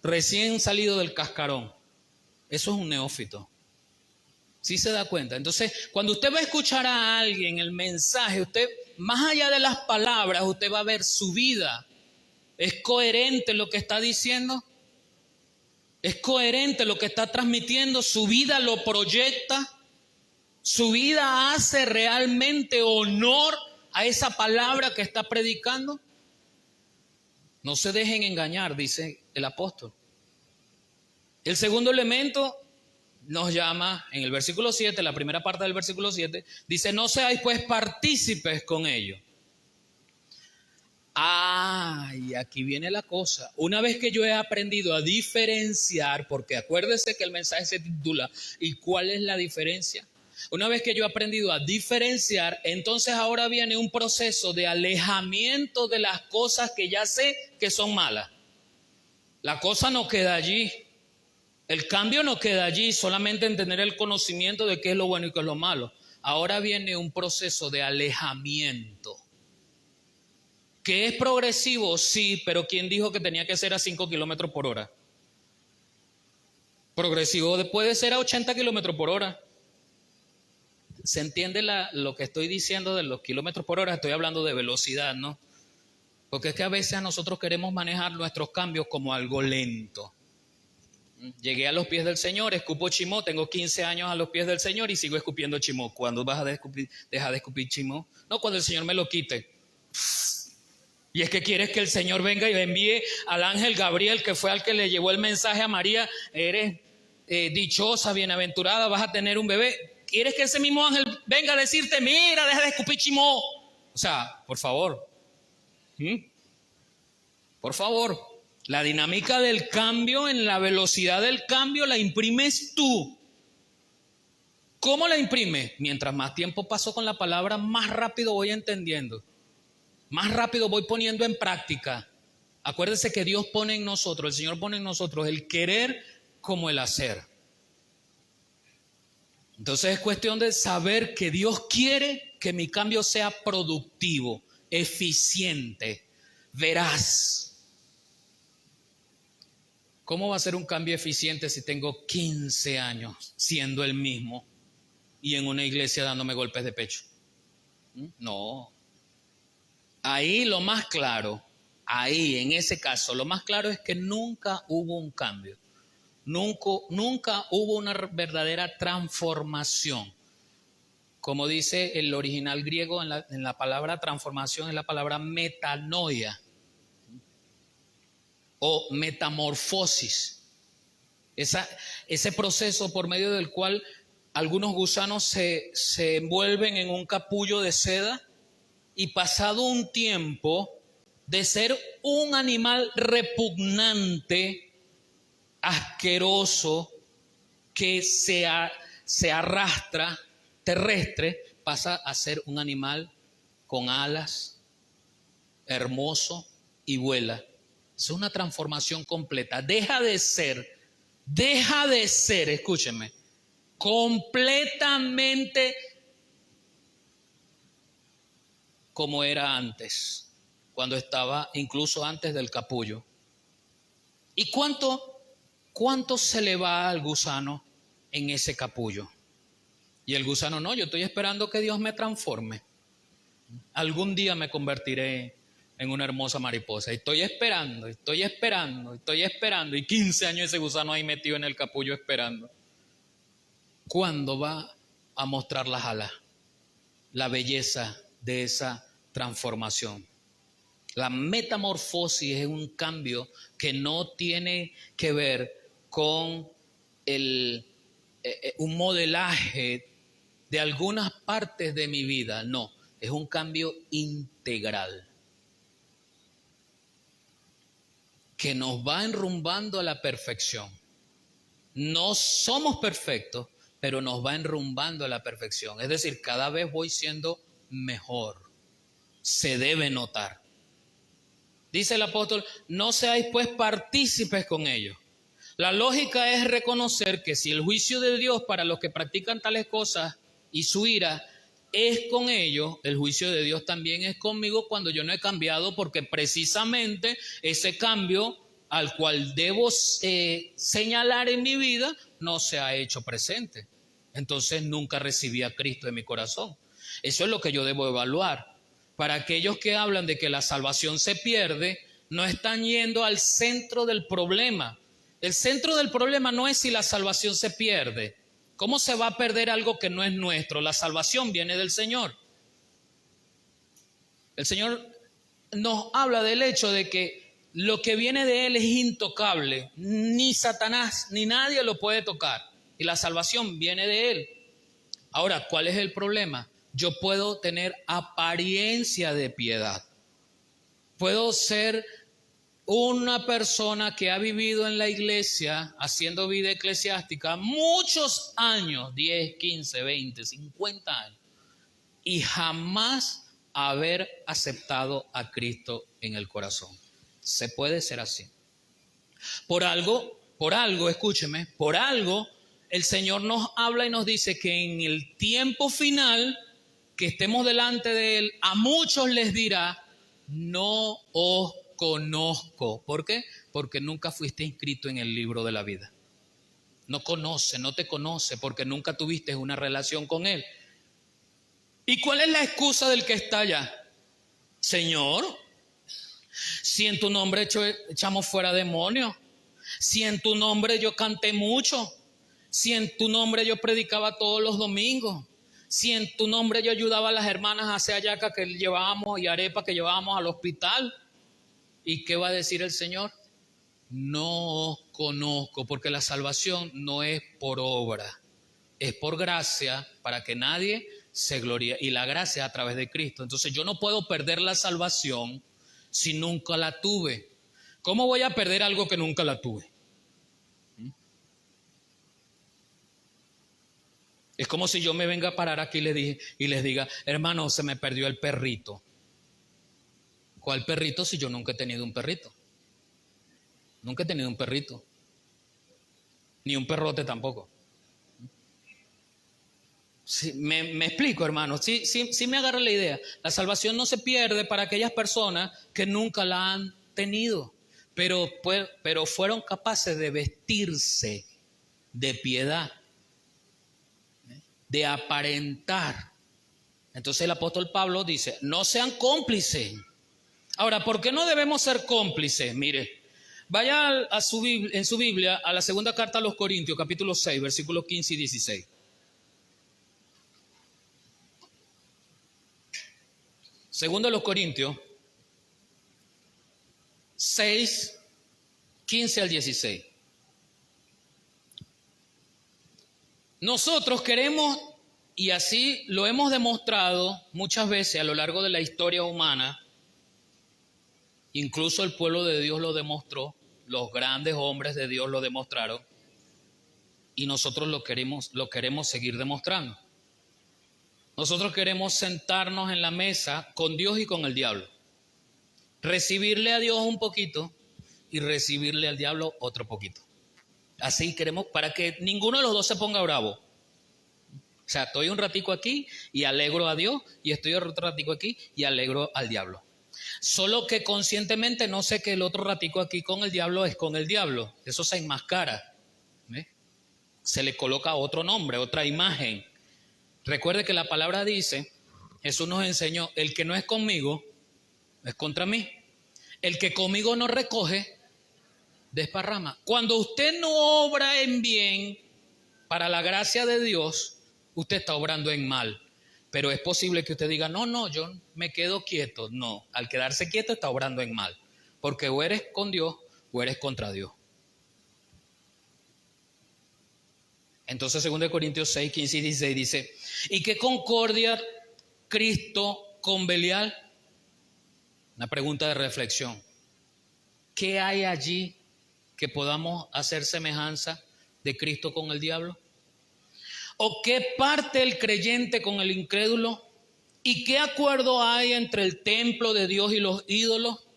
A: recién salido del cascarón. Eso es un neófito. ¿Sí se da cuenta? Entonces, cuando usted va a escuchar a alguien el mensaje, usted, más allá de las palabras, usted va a ver su vida. ¿Es coherente lo que está diciendo? ¿Es coherente lo que está transmitiendo? ¿Su vida lo proyecta? ¿Su vida hace realmente honor a esa palabra que está predicando? No se dejen engañar, dice el apóstol. El segundo elemento nos llama, en el versículo 7, la primera parte del versículo 7, dice, no seáis pues partícipes con ellos. Y aquí viene la cosa. Una vez que yo he aprendido a diferenciar, porque acuérdese que el mensaje se titula, ¿y cuál es la diferencia? Una vez que yo he aprendido a diferenciar, entonces ahora viene un proceso de alejamiento de las cosas que ya sé que son malas. La cosa no queda allí. El cambio no queda allí, solamente en tener el conocimiento de qué es lo bueno y qué es lo malo. Ahora viene un proceso de alejamiento. ¿Que es progresivo? Sí, pero ¿quién dijo que tenía que ser a 5 kilómetros por hora? Progresivo puede ser a 80 kilómetros por hora. ¿Se entiende lo que estoy diciendo de los kilómetros por hora? Estoy hablando de velocidad, ¿no? Porque es que a veces nosotros queremos manejar nuestros cambios como algo lento. Llegué a los pies del Señor, escupo chimó, tengo 15 años a los pies del Señor y sigo escupiendo chimó. ¿Cuándo vas a dejar de escupir chimó? No, cuando el Señor me lo quite. Y es que quieres que el Señor venga y envíe al ángel Gabriel, que fue al que le llevó el mensaje a María, eres dichosa, bienaventurada, vas a tener un bebé. ¿Quieres que ese mismo ángel venga a decirte, mira, deja de escupir chimó? O sea, por favor. Por favor. La dinámica del cambio, en la velocidad del cambio, la imprimes tú. ¿Cómo la imprimes? Mientras más tiempo paso con la palabra, más rápido voy entendiendo. Más rápido voy poniendo en práctica. Acuérdese que Dios pone en nosotros, el Señor pone en nosotros el querer como el hacer. Entonces es cuestión de saber que Dios quiere que mi cambio sea productivo, eficiente, veraz. ¿Cómo va a ser un cambio eficiente si tengo 15 años siendo el mismo y en una iglesia dándome golpes de pecho? No. Ahí lo más claro, ahí en ese caso, lo más claro es que nunca hubo un cambio. Nunca hubo una verdadera transformación. Como dice el original griego en la palabra transformación, es la palabra metanoia o metamorfosis. Ese proceso por medio del cual algunos gusanos se envuelven en un capullo de seda y pasado un tiempo de ser un animal repugnante, asqueroso, que se arrastra, terrestre, pasa a ser un animal con alas, hermoso y vuela. Es una transformación completa. Deja de ser, escúcheme, completamente como era antes, cuando estaba incluso antes del capullo. ¿Y cuánto se le va al gusano en ese capullo? Y el gusano, no, yo estoy esperando que Dios me transforme. Algún día me convertiré en una hermosa mariposa. Y estoy esperando. Y 15 años ese gusano ahí metido en el capullo esperando. ¿Cuándo va a mostrar las alas? La belleza de esa transformación. La metamorfosis es un cambio que no tiene que ver con un modelaje de algunas partes de mi vida. No, es un cambio integral que nos va enrumbando a la perfección. No somos perfectos, pero nos va enrumbando a la perfección. Es decir, cada vez voy siendo mejor. Se debe notar. Dice el apóstol, no seáis pues partícipes con ellos. La lógica es reconocer que si el juicio de Dios para los que practican tales cosas y su ira es con ellos, el juicio de Dios también es conmigo cuando yo no he cambiado, porque precisamente ese cambio al cual debo señalar en mi vida no se ha hecho presente. Entonces nunca recibí a Cristo en mi corazón. Eso es lo que yo debo evaluar. Para aquellos que hablan de que la salvación se pierde, no están yendo al centro del problema. El centro del problema no es si la salvación se pierde. ¿Cómo se va a perder algo que no es nuestro? La salvación viene del Señor. El Señor nos habla del hecho de que lo que viene de Él es intocable. Ni Satanás ni nadie lo puede tocar. Y la salvación viene de Él. Ahora, ¿cuál es el problema? Yo puedo tener apariencia de piedad. Puedo ser una persona que ha vivido en la iglesia, haciendo vida eclesiástica, muchos años, 10, 15, 20, 50 años, y jamás haber aceptado a Cristo en el corazón. Se puede ser así. Por algo, escúcheme, por algo el Señor nos habla y nos dice que en el tiempo final, que estemos delante de Él, a muchos les dirá, no os conozco. ¿Por qué? Porque nunca fuiste inscrito en el libro de la vida. No te conoce porque nunca tuviste una relación con Él. ¿Y cuál es la excusa del que está allá? Señor, si en tu nombre echamos fuera demonios, si en tu nombre yo canté mucho, si en tu nombre yo predicaba todos los domingos, si en tu nombre yo ayudaba a las hermanas a hacer hallaca que llevábamos y arepa que llevábamos al hospital. ¿Y qué va a decir el Señor? No os conozco, porque la salvación no es por obra, es por gracia, para que nadie se gloríe. Y la gracia a través de Cristo. Entonces yo no puedo perder la salvación si nunca la tuve. ¿Cómo voy a perder algo que nunca la tuve? Es como si yo me venga a parar aquí y les diga, hermano, se me perdió el perrito. ¿Cuál perrito si yo nunca he tenido un perrito? Nunca he tenido un perrito. Ni un perrote tampoco. Sí, me explico, hermano. Sí me agarra la idea. La salvación no se pierde para aquellas personas que nunca la han tenido, pero fueron capaces de vestirse de piedad, de aparentar. Entonces el apóstol Pablo dice, no sean cómplices. Ahora, ¿por qué no debemos ser cómplices? Mire, vaya en su Biblia a la segunda carta a los Corintios, capítulo 6, versículos 15 y 16. Segundo a los Corintios 6, 15 al 16. Nosotros queremos, y así lo hemos demostrado muchas veces a lo largo de la historia humana, incluso el pueblo de Dios lo demostró, los grandes hombres de Dios lo demostraron, y nosotros lo queremos seguir demostrando. Nosotros queremos sentarnos en la mesa con Dios y con el diablo, recibirle a Dios un poquito y recibirle al diablo otro poquito. Así queremos, para que ninguno de los dos se ponga bravo. O sea, estoy un ratico aquí y alegro a Dios, y estoy otro ratico aquí y alegro al diablo. Solo que conscientemente no sé que el otro ratico aquí con el diablo es con el diablo. Eso se enmascara. ¿Ves? Se le coloca otro nombre, otra imagen. Recuerde que la palabra dice, Jesús nos enseñó, el que no es conmigo es contra mí. El que conmigo no recoge, desparrama. Cuando usted no obra en bien para la gracia de Dios, usted está obrando en mal. Pero es posible que usted diga, no, yo me quedo quieto. No, al quedarse quieto está obrando en mal. Porque o eres con Dios o eres contra Dios. Entonces 2 Corintios 6, 15 y 16 dice, ¿y qué concordia Cristo con Belial? Una pregunta de reflexión. ¿Qué hay allí que podamos hacer semejanza de Cristo con el diablo? ¿O qué parte el creyente con el incrédulo? ¿Y qué acuerdo hay entre el templo de Dios y los ídolos?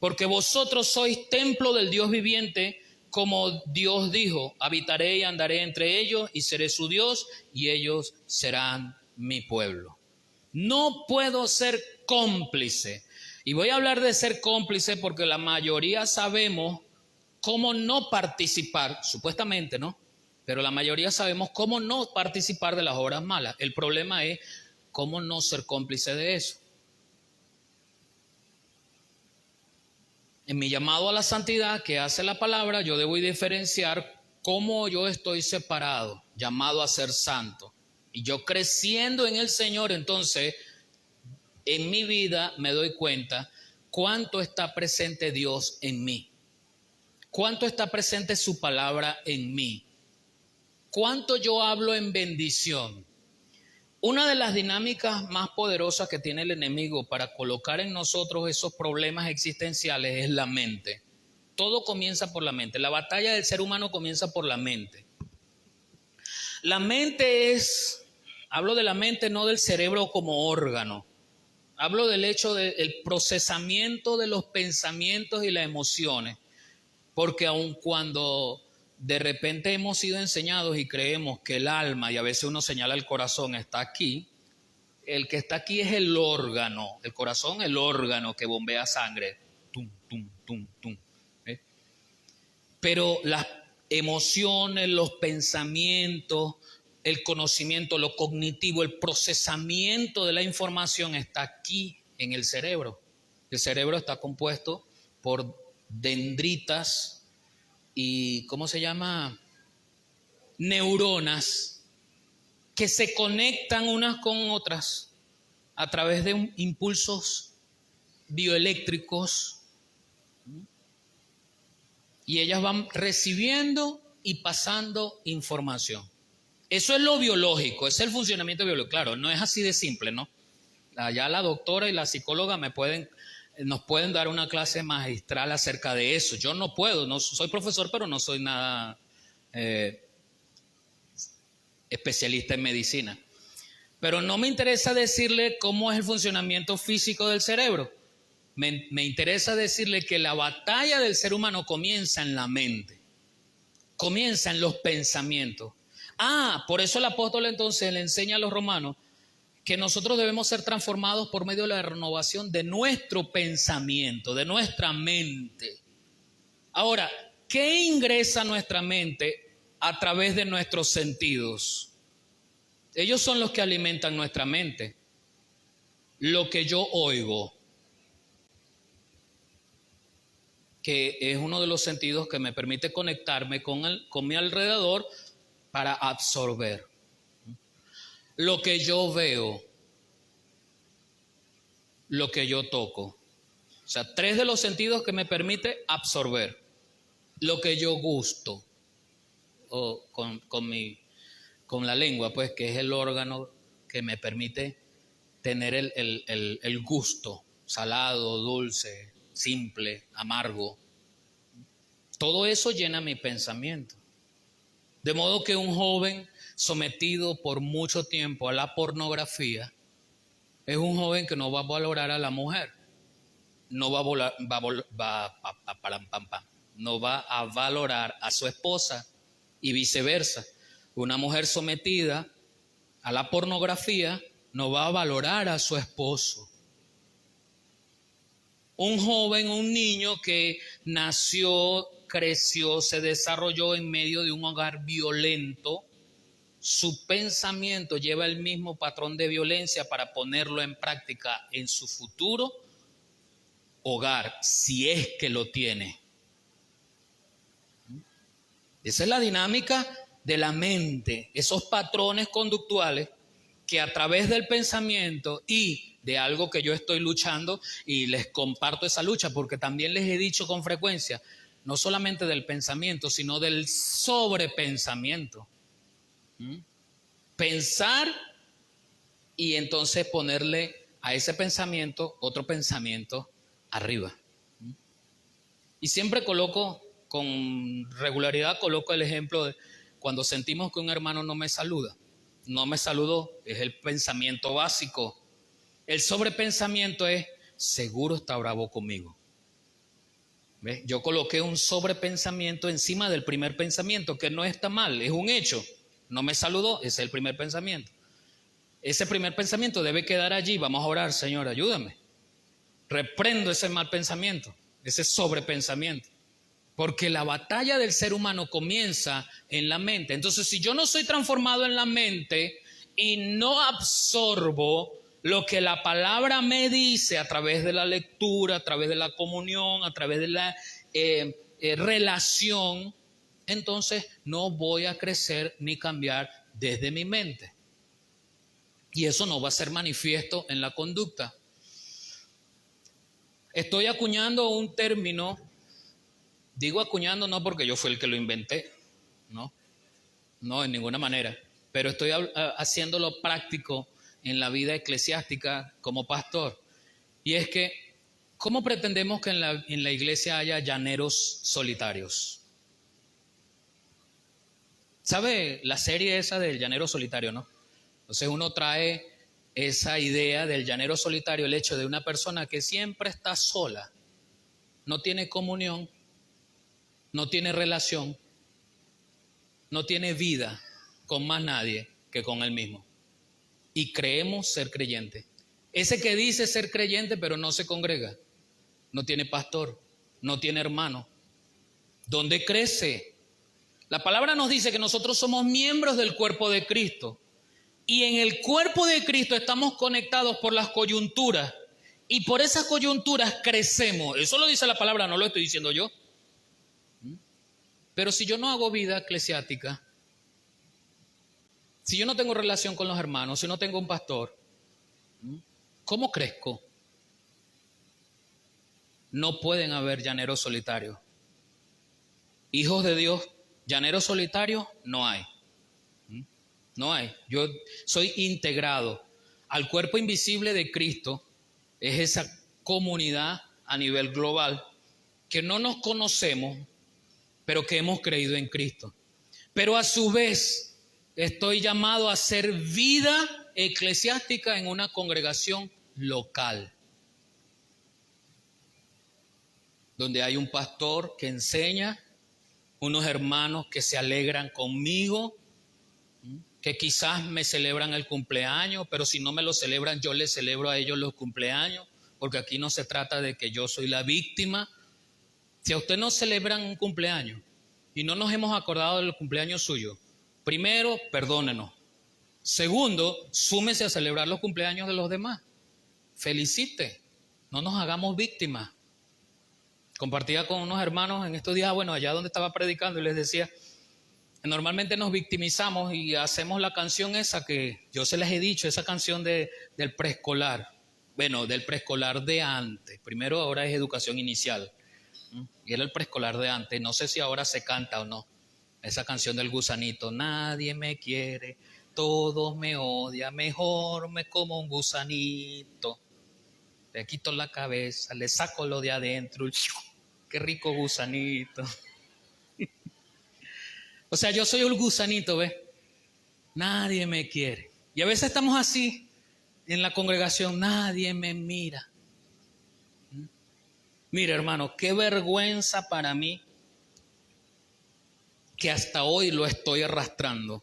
A: Porque vosotros sois templo del Dios viviente, como Dios dijo, habitaré y andaré entre ellos y seré su Dios y ellos serán mi pueblo. No puedo ser cómplice. Y voy a hablar de ser cómplice porque la mayoría sabemos cómo no participar, supuestamente, ¿no? Pero la mayoría sabemos cómo no participar de las obras malas. El problema es cómo no ser cómplice de eso. En mi llamado a la santidad que hace la palabra, yo debo diferenciar cómo yo estoy separado, llamado a ser santo. Y yo creciendo en el Señor, entonces, en mi vida me doy cuenta cuánto está presente Dios en mí. Cuánto está presente su palabra en mí. Cuánto yo hablo en bendición. Una de las dinámicas más poderosas que tiene el enemigo para colocar en nosotros esos problemas existenciales es la mente. Todo comienza por la mente. La batalla del ser humano comienza por la mente. La mente hablo de la mente, no del cerebro como órgano. Hablo del hecho del procesamiento de los pensamientos y las emociones. Porque aun cuando de repente hemos sido enseñados y creemos que el alma, y a veces uno señala el corazón, está aquí, el que está aquí es el órgano, el corazón, el órgano que bombea sangre. Tum, tum, tum, tum. Pero las emociones, los pensamientos, el conocimiento, lo cognitivo, el procesamiento de la información está aquí en el cerebro. El cerebro está compuesto por dendritas y, ¿cómo se llama? Neuronas que se conectan unas con otras a través de impulsos bioeléctricos, y ellas van recibiendo y pasando información. Eso es lo biológico, ese es el funcionamiento biológico. Claro, no es así de simple, ¿no? Allá la doctora y la psicóloga nos pueden dar una clase magistral acerca de eso. Yo no puedo, no soy profesor, pero no soy nada especialista en medicina. Pero no me interesa decirle cómo es el funcionamiento físico del cerebro. Me interesa decirle que la batalla del ser humano comienza en la mente, comienza en los pensamientos. Por eso el apóstol entonces le enseña a los romanos que nosotros debemos ser transformados por medio de la renovación de nuestro pensamiento, de nuestra mente. Ahora, ¿qué ingresa a nuestra mente a través de nuestros sentidos? Ellos son los que alimentan nuestra mente. Lo que yo oigo, que es uno de los sentidos que me permite conectarme con mi alrededor para absorber lo que yo veo, lo que yo toco. O sea, 3 de los sentidos que me permite absorber lo que yo gusto, o con la lengua, pues, que es el órgano que me permite tener el gusto, salado, dulce, simple, amargo. Todo eso llena mi pensamiento. De modo que un joven sometido por mucho tiempo a la pornografía es un joven que no va a valorar a la mujer, no no va a valorar a su esposa y viceversa. Una mujer sometida a la pornografía no va a valorar a su esposo. Un joven, un niño que nació, creció, se desarrolló en medio de un hogar violento, su pensamiento lleva el mismo patrón de violencia para ponerlo en práctica en su futuro hogar, si es que lo tiene. Esa es la dinámica de la mente, esos patrones conductuales que a través del pensamiento y de algo que yo estoy luchando, y les comparto esa lucha porque también les he dicho con frecuencia, no solamente del pensamiento, sino del sobrepensamiento. Pensar y entonces ponerle a ese pensamiento otro pensamiento arriba. Y siempre con regularidad coloco el ejemplo de cuando sentimos que un hermano no me saluda. No me saludó, es el pensamiento básico. El sobrepensamiento es, seguro está bravo conmigo. ¿Ves? Yo coloqué un sobrepensamiento encima del primer pensamiento, que no está mal, es un hecho. No me saludó, ese es el primer pensamiento. Ese primer pensamiento debe quedar allí. Vamos a orar, Señor, ayúdame. Reprendo ese mal pensamiento, ese sobrepensamiento. Porque la batalla del ser humano comienza en la mente. Entonces, si yo no soy transformado en la mente y no absorbo lo que la palabra me dice a través de la lectura, a través de la comunión, a través de la relación, entonces no voy a crecer ni cambiar desde mi mente. Y eso no va a ser manifiesto en la conducta. Estoy acuñando un término. Digo acuñando no porque yo fui el que lo inventé, no, en ninguna manera, pero estoy haciéndolo práctico en la vida eclesiástica como pastor. Y es que, ¿cómo pretendemos que en la iglesia haya llaneros solitarios? ¿Sabe la serie esa del llanero solitario, no? Entonces uno trae esa idea del llanero solitario, el hecho de una persona que siempre está sola, no tiene comunión, no tiene relación, no tiene vida con más nadie que con él mismo. Y creemos ser creyente. Ese que dice ser creyente pero no se congrega, no tiene pastor, no tiene hermano. ¿Dónde crece? La palabra nos dice que nosotros somos miembros del cuerpo de Cristo. Y en el cuerpo de Cristo estamos conectados por las coyunturas. Y por esas coyunturas crecemos. Eso lo dice la palabra, no lo estoy diciendo yo. Pero si yo no hago vida eclesiástica, si yo no tengo relación con los hermanos, si no tengo un pastor, ¿cómo crezco? No pueden haber llaneros solitarios. Hijos de Dios, llaneros solitarios, no hay. No hay. Yo soy integrado al cuerpo invisible de Cristo. Es esa comunidad a nivel global que no nos conocemos, pero que hemos creído en Cristo. Pero a su vez estoy llamado a hacer vida eclesiástica en una congregación local, donde hay un pastor que enseña, unos hermanos que se alegran conmigo, que quizás me celebran el cumpleaños, pero si no me lo celebran, yo les celebro a ellos los cumpleaños, porque aquí no se trata de que yo soy la víctima. Si a usted no celebran un cumpleaños y no nos hemos acordado del cumpleaños suyo, primero, perdónenos. Segundo, súmese a celebrar los cumpleaños de los demás. Felicite, no nos hagamos víctimas. Compartía con unos hermanos en estos días, bueno, allá donde estaba predicando, y les decía, normalmente nos victimizamos y hacemos la canción esa que yo se les he dicho, esa canción del preescolar. Bueno, del preescolar de antes. Primero ahora es educación inicial. Y era el preescolar de antes. No sé si ahora se canta o no. Esa canción del gusanito. Nadie me quiere, todos me odian, mejor me como un gusanito. Le quito la cabeza, le saco lo de adentro. Qué rico gusanito. O sea, yo soy el gusanito, ¿ves? Nadie me quiere. Y a veces estamos así en la congregación, nadie me mira. Mira, hermano, qué vergüenza para mí que hasta hoy lo estoy arrastrando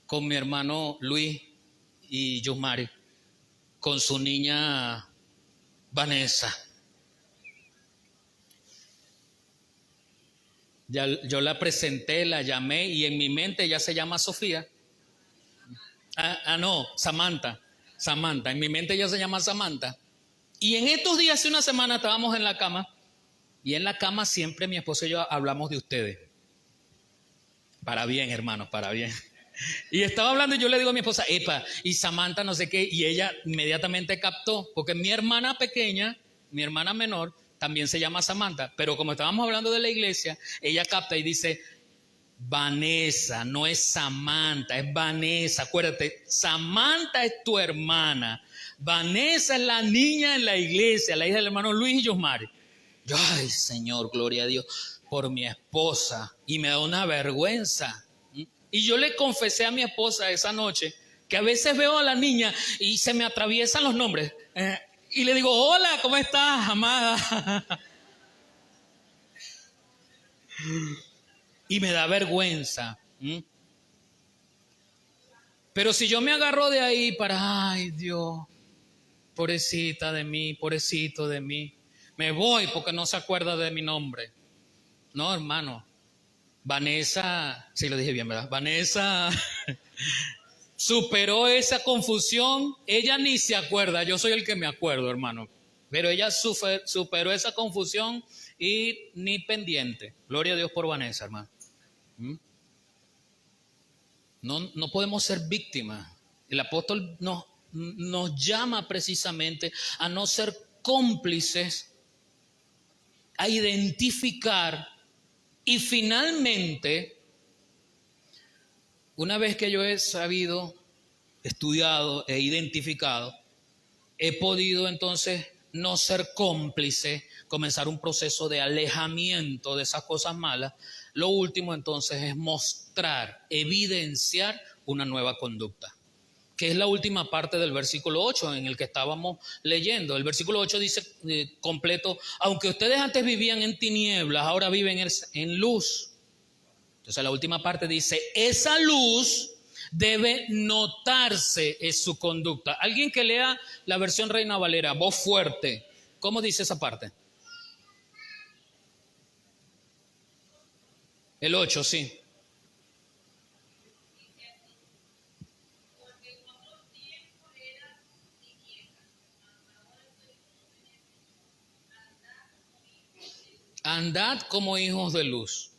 A: con mi hermano Luis y Yusmari, con su niña Vanessa. Ya, yo la presenté, la llamé y en mi mente ella se llama Sofía. No, Samantha. Samantha, en mi mente ella se llama Samantha. Y en estos días, hace una semana, estábamos en la cama. Y en la cama siempre mi esposo y yo hablamos de ustedes. Para bien, hermanos, para bien. Y estaba hablando y yo le digo a mi esposa, epa, y Samantha no sé qué. Y ella inmediatamente captó, porque mi hermana pequeña, mi hermana menor, también se llama Samantha. Pero como estábamos hablando de la iglesia, ella capta y dice, Vanessa, no es Samantha, es Vanessa. Acuérdate, Samantha es tu hermana. Vanessa es la niña en la iglesia, la hija del hermano Luis y Yosmari. Yo, ay, Señor, gloria a Dios, por mi esposa. Y me da una vergüenza. Y yo le confesé a mi esposa esa noche que a veces veo a la niña y se me atraviesan los nombres. Y le digo, hola, ¿cómo estás, amada? Y me da vergüenza. Pero si yo me agarro de ahí para, ay Dios, pobrecita de mí, pobrecito de mí, me voy porque no se acuerda de mi nombre. No, hermano. Vanessa, sí lo dije bien, ¿verdad? Vanessa superó esa confusión. Ella ni se acuerda, yo soy el que me acuerdo, hermano. Pero ella superó esa confusión y ni pendiente. Gloria a Dios por Vanessa, hermano. No podemos ser víctimas. El apóstol nos llama precisamente a no ser cómplices, a identificar y finalmente, una vez que yo he sabido, estudiado e identificado, he podido entonces no ser cómplice, comenzar un proceso de alejamiento de esas cosas malas. Lo último entonces es mostrar, evidenciar una nueva conducta, que es la última parte del versículo 8 en el que estábamos leyendo. El versículo 8 dice completo, aunque ustedes antes vivían en tinieblas, ahora viven en luz. Entonces la última parte dice, esa luz debe notarse en su conducta. Alguien que lea la versión Reina Valera, voz fuerte. ¿Cómo dice esa parte? El 8, sí. Andad como hijos de luz.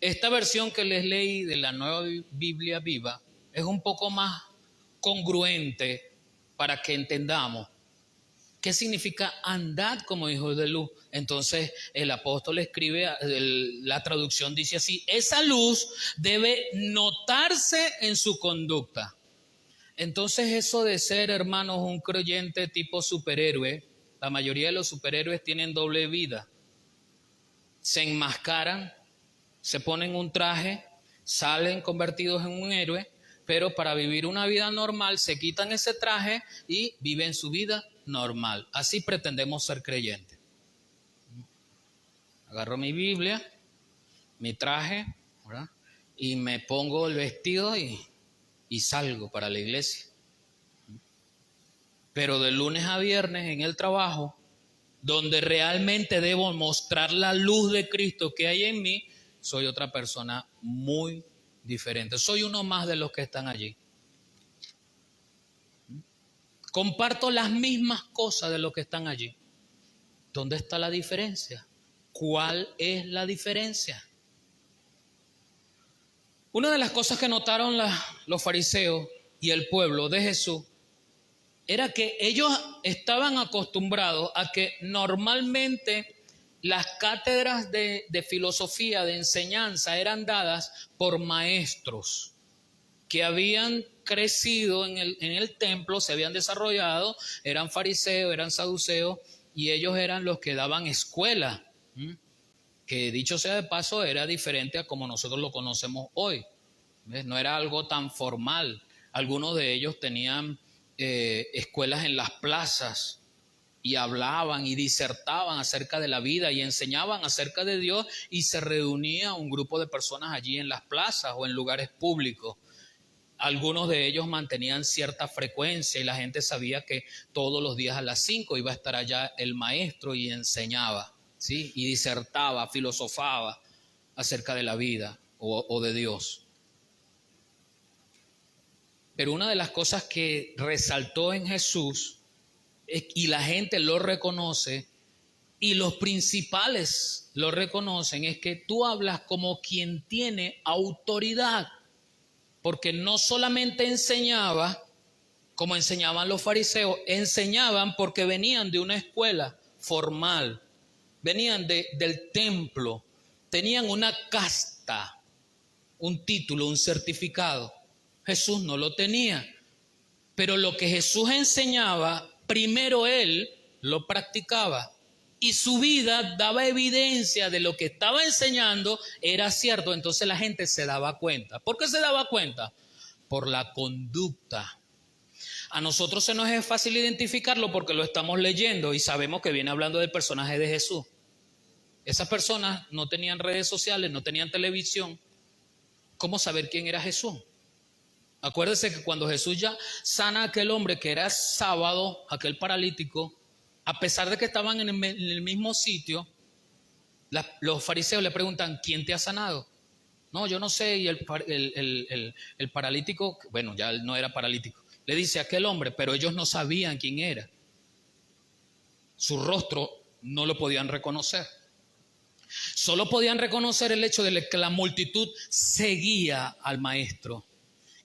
A: Esta versión que les leí de la Nueva Biblia Viva es un poco más congruente para que entendamos qué significa andad como hijos de luz. Entonces el apóstol escribe, la traducción dice así, esa luz debe notarse en su conducta. Entonces eso de ser, hermanos, un creyente tipo superhéroe, la mayoría de los superhéroes tienen doble vida. Se enmascaran, se ponen un traje, salen convertidos en un héroe, pero para vivir una vida normal se quitan ese traje y viven su vida normal. Así pretendemos ser creyentes. Agarro mi Biblia, mi traje, ¿verdad? Y me pongo el vestido y salgo para la iglesia. Pero de lunes a viernes en el trabajo, donde realmente debo mostrar la luz de Cristo que hay en mí, soy otra persona muy diferente. Soy uno más de los que están allí. Comparto las mismas cosas de los que están allí. ¿Dónde está la diferencia? ¿Cuál es la diferencia? Una de las cosas que notaron los fariseos y el pueblo de Jesús era que ellos estaban acostumbrados a que normalmente las cátedras de filosofía, de enseñanza, eran dadas por maestros que habían crecido en el templo, se habían desarrollado, eran fariseos, eran saduceos, y ellos eran los que daban escuela, que dicho sea de paso era diferente a como nosotros lo conocemos hoy. ¿Ves? No era algo tan formal. Algunos de ellos tenían escuelas en las plazas y hablaban y disertaban acerca de la vida y enseñaban acerca de Dios, y se reunía un grupo de personas allí en las plazas o en lugares públicos. Algunos de ellos mantenían cierta frecuencia y la gente sabía que todos los días a las 5 iba a estar allá el maestro y enseñaba, ¿sí? Y disertaba, filosofaba acerca de la vida o de Dios. Pero una de las cosas que resaltó en Jesús, y la gente lo reconoce, y los principales lo reconocen, es que tú hablas como quien tiene autoridad. Porque no solamente enseñaba como enseñaban los fariseos, enseñaban porque venían de una escuela formal, venían del templo, tenían una casta, un título, un certificado. Jesús no lo tenía, pero lo que Jesús enseñaba, primero él lo practicaba. Y su vida daba evidencia de lo que estaba enseñando era cierto. Entonces la gente se daba cuenta. ¿Por qué se daba cuenta? Por la conducta. A nosotros se nos es fácil identificarlo porque lo estamos leyendo y sabemos que viene hablando del personaje de Jesús. Esas personas no tenían redes sociales, no tenían televisión. ¿Cómo saber quién era Jesús? Acuérdese que cuando Jesús ya sana a aquel hombre que era sábado, aquel paralítico, a pesar de que estaban en el mismo sitio, los fariseos le preguntan, ¿quién te ha sanado? No, yo no sé. Y el paralítico, bueno, ya no era paralítico, le dice a aquel hombre, pero ellos no sabían quién era. Su rostro no lo podían reconocer. Solo podían reconocer el hecho de que la multitud seguía al maestro.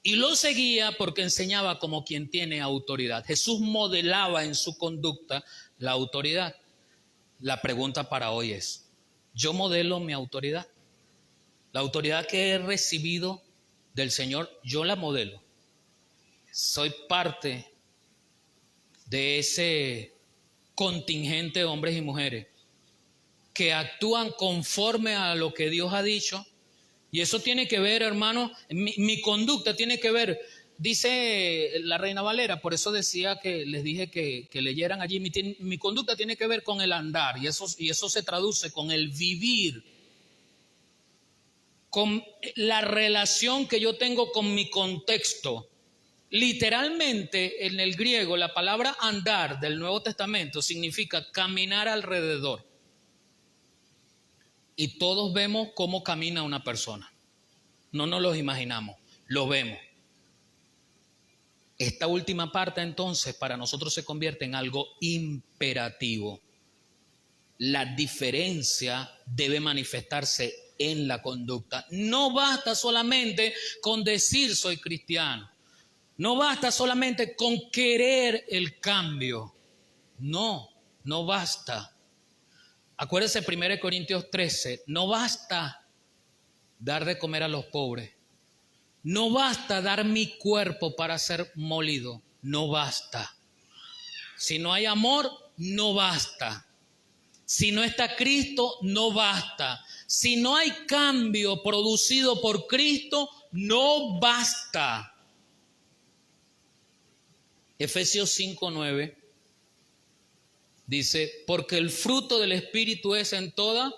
A: Y lo seguía porque enseñaba como quien tiene autoridad. Jesús modelaba en su conducta la autoridad. La pregunta para hoy es, ¿yo modelo mi autoridad? La autoridad que he recibido del Señor, yo la modelo. Soy parte de ese contingente de hombres y mujeres que actúan conforme a lo que Dios ha dicho. Y eso tiene que ver, hermano, mi conducta tiene que ver, dice la Reina Valera, por eso decía que les dije que leyeran allí, mi conducta tiene que ver con el andar, y eso se traduce con el vivir, con la relación que yo tengo con mi contexto. Literalmente, en el griego, la palabra andar del Nuevo Testamento significa caminar alrededor. Y todos vemos cómo camina una persona. No nos los imaginamos, lo vemos. Esta última parte entonces para nosotros se convierte en algo imperativo. La diferencia debe manifestarse en la conducta. No basta solamente con decir soy cristiano. No basta solamente con querer el cambio. No basta. Acuérdense 1 Corintios 13, no basta dar de comer a los pobres. No basta dar mi cuerpo para ser molido. No basta. Si no hay amor, no basta. Si no está Cristo, no basta. Si no hay cambio producido por Cristo, no basta. Efesios 5:9 dice, porque el fruto del Espíritu es en toda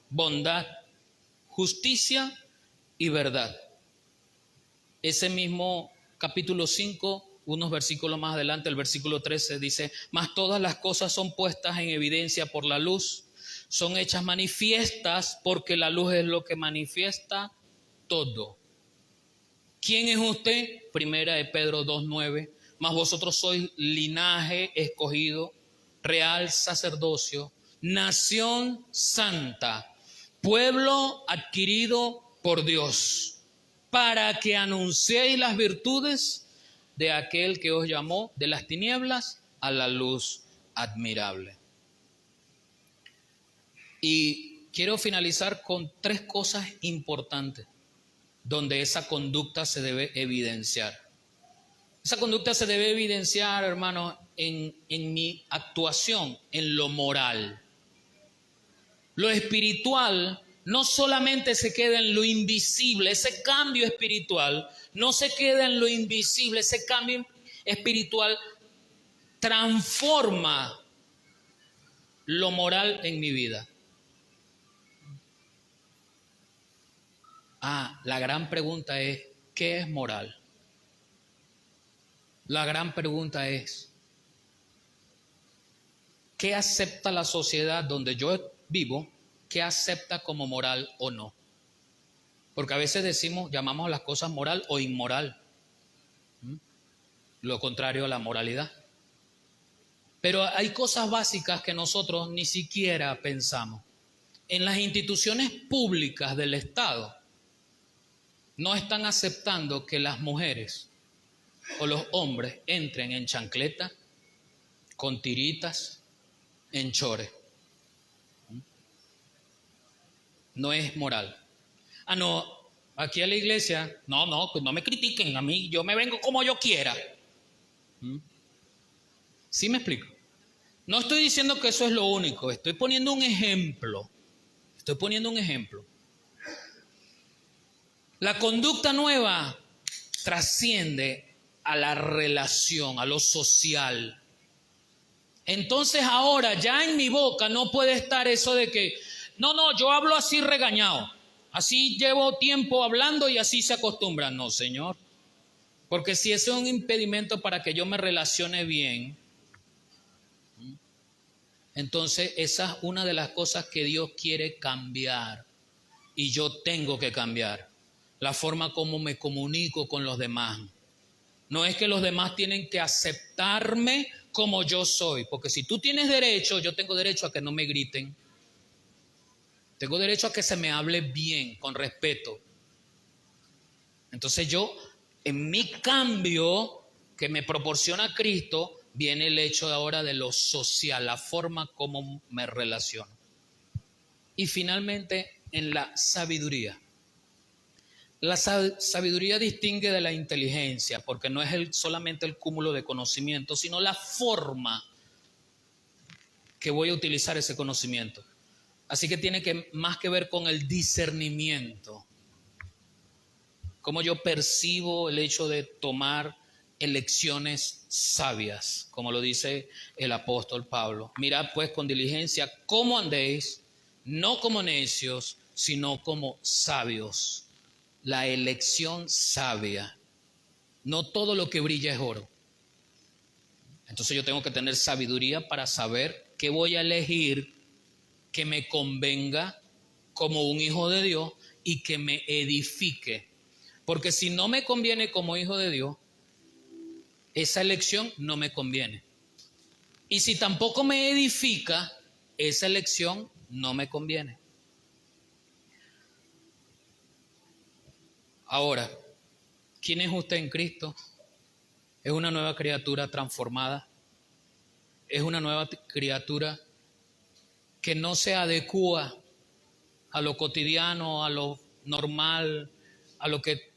A: bondad, justicia y verdad. Ese mismo capítulo 5, unos versículos más adelante, el versículo 13 dice, mas todas las cosas son puestas en evidencia por la luz, son hechas manifiestas porque la luz es lo que manifiesta todo. ¿Quién es usted? Primera de Pedro 2:9, mas vosotros sois linaje escogido, real sacerdocio, nación santa, pueblo adquirido por Dios, para que anunciéis las virtudes de aquel que os llamó de las tinieblas a la luz admirable. Y quiero finalizar con 3 cosas importantes donde esa conducta se debe evidenciar. Esa conducta se debe evidenciar, hermanos, en mi actuación, en lo moral. Lo espiritual no solamente se queda en lo invisible, ese cambio espiritual no se queda en lo invisible, ese cambio espiritual transforma lo moral en mi vida. La gran pregunta es, ¿qué es moral? La gran pregunta es, ¿qué acepta la sociedad donde yo vivo? ¿Qué acepta como moral o no? Porque a veces llamamos a las cosas moral o inmoral. Lo contrario a la moralidad. Pero hay cosas básicas que nosotros ni siquiera pensamos. En las instituciones públicas del Estado no están aceptando que las mujeres o los hombres entren en chancleta, con tiritas, en chores. No es moral. No, aquí a la iglesia, pues no me critiquen a mí, yo me vengo como yo quiera. ¿Sí me explico? No estoy diciendo que eso es lo único, estoy poniendo un ejemplo. La conducta nueva trasciende a la relación, a lo social. Entonces ahora ya en mi boca no puede estar eso de que, yo hablo así regañado, así llevo tiempo hablando y así se acostumbra. No, Señor, porque si eso es un impedimento para que yo me relacione bien, entonces esa es una de las cosas que Dios quiere cambiar y yo tengo que cambiar. La forma como me comunico con los demás. No es que los demás tienen que aceptarme como yo soy, porque si tú tienes derecho, yo tengo derecho a que no me griten. Tengo derecho a que se me hable bien, con respeto. Entonces en mi cambio que me proporciona Cristo, viene el hecho de ahora de lo social, la forma como me relaciono. Y finalmente, en la sabiduría. La sabiduría distingue de la inteligencia, porque no es solamente el cúmulo de conocimiento, sino la forma que voy a utilizar ese conocimiento. Así que tiene más que ver con el discernimiento. Cómo yo percibo el hecho de tomar elecciones sabias, como lo dice el apóstol Pablo. Mirad pues con diligencia cómo andéis, no como necios, sino como sabios. La elección sabia. No todo lo que brilla es oro. Entonces yo tengo que tener sabiduría para saber qué voy a elegir que me convenga como un hijo de Dios y que me edifique. Porque si no me conviene como hijo de Dios, esa elección no me conviene. Y si tampoco me edifica, esa elección no me conviene. Ahora, ¿quién es usted en Cristo? Es una nueva criatura transformada. Es una nueva criatura que no se adecúa a lo cotidiano, a lo normal, a lo que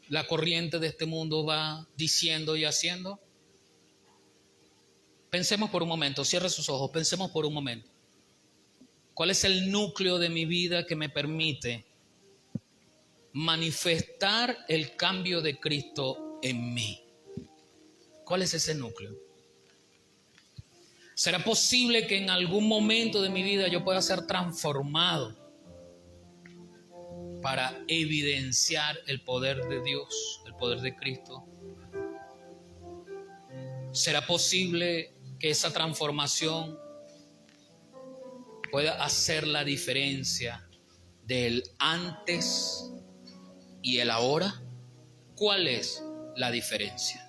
A: la corriente de este mundo va diciendo y haciendo. Pensemos por un momento, cierre sus ojos, pensemos por un momento. ¿Cuál es el núcleo de mi vida que me permite manifestar el cambio de Cristo en mí? ¿Cuál es ese núcleo? ¿Será posible que en algún momento de mi vida yo pueda ser transformado para evidenciar el poder de Dios, el poder de Cristo? ¿Será posible que esa transformación pueda hacer la diferencia del antes y el ahora? ¿Cuál es la diferencia?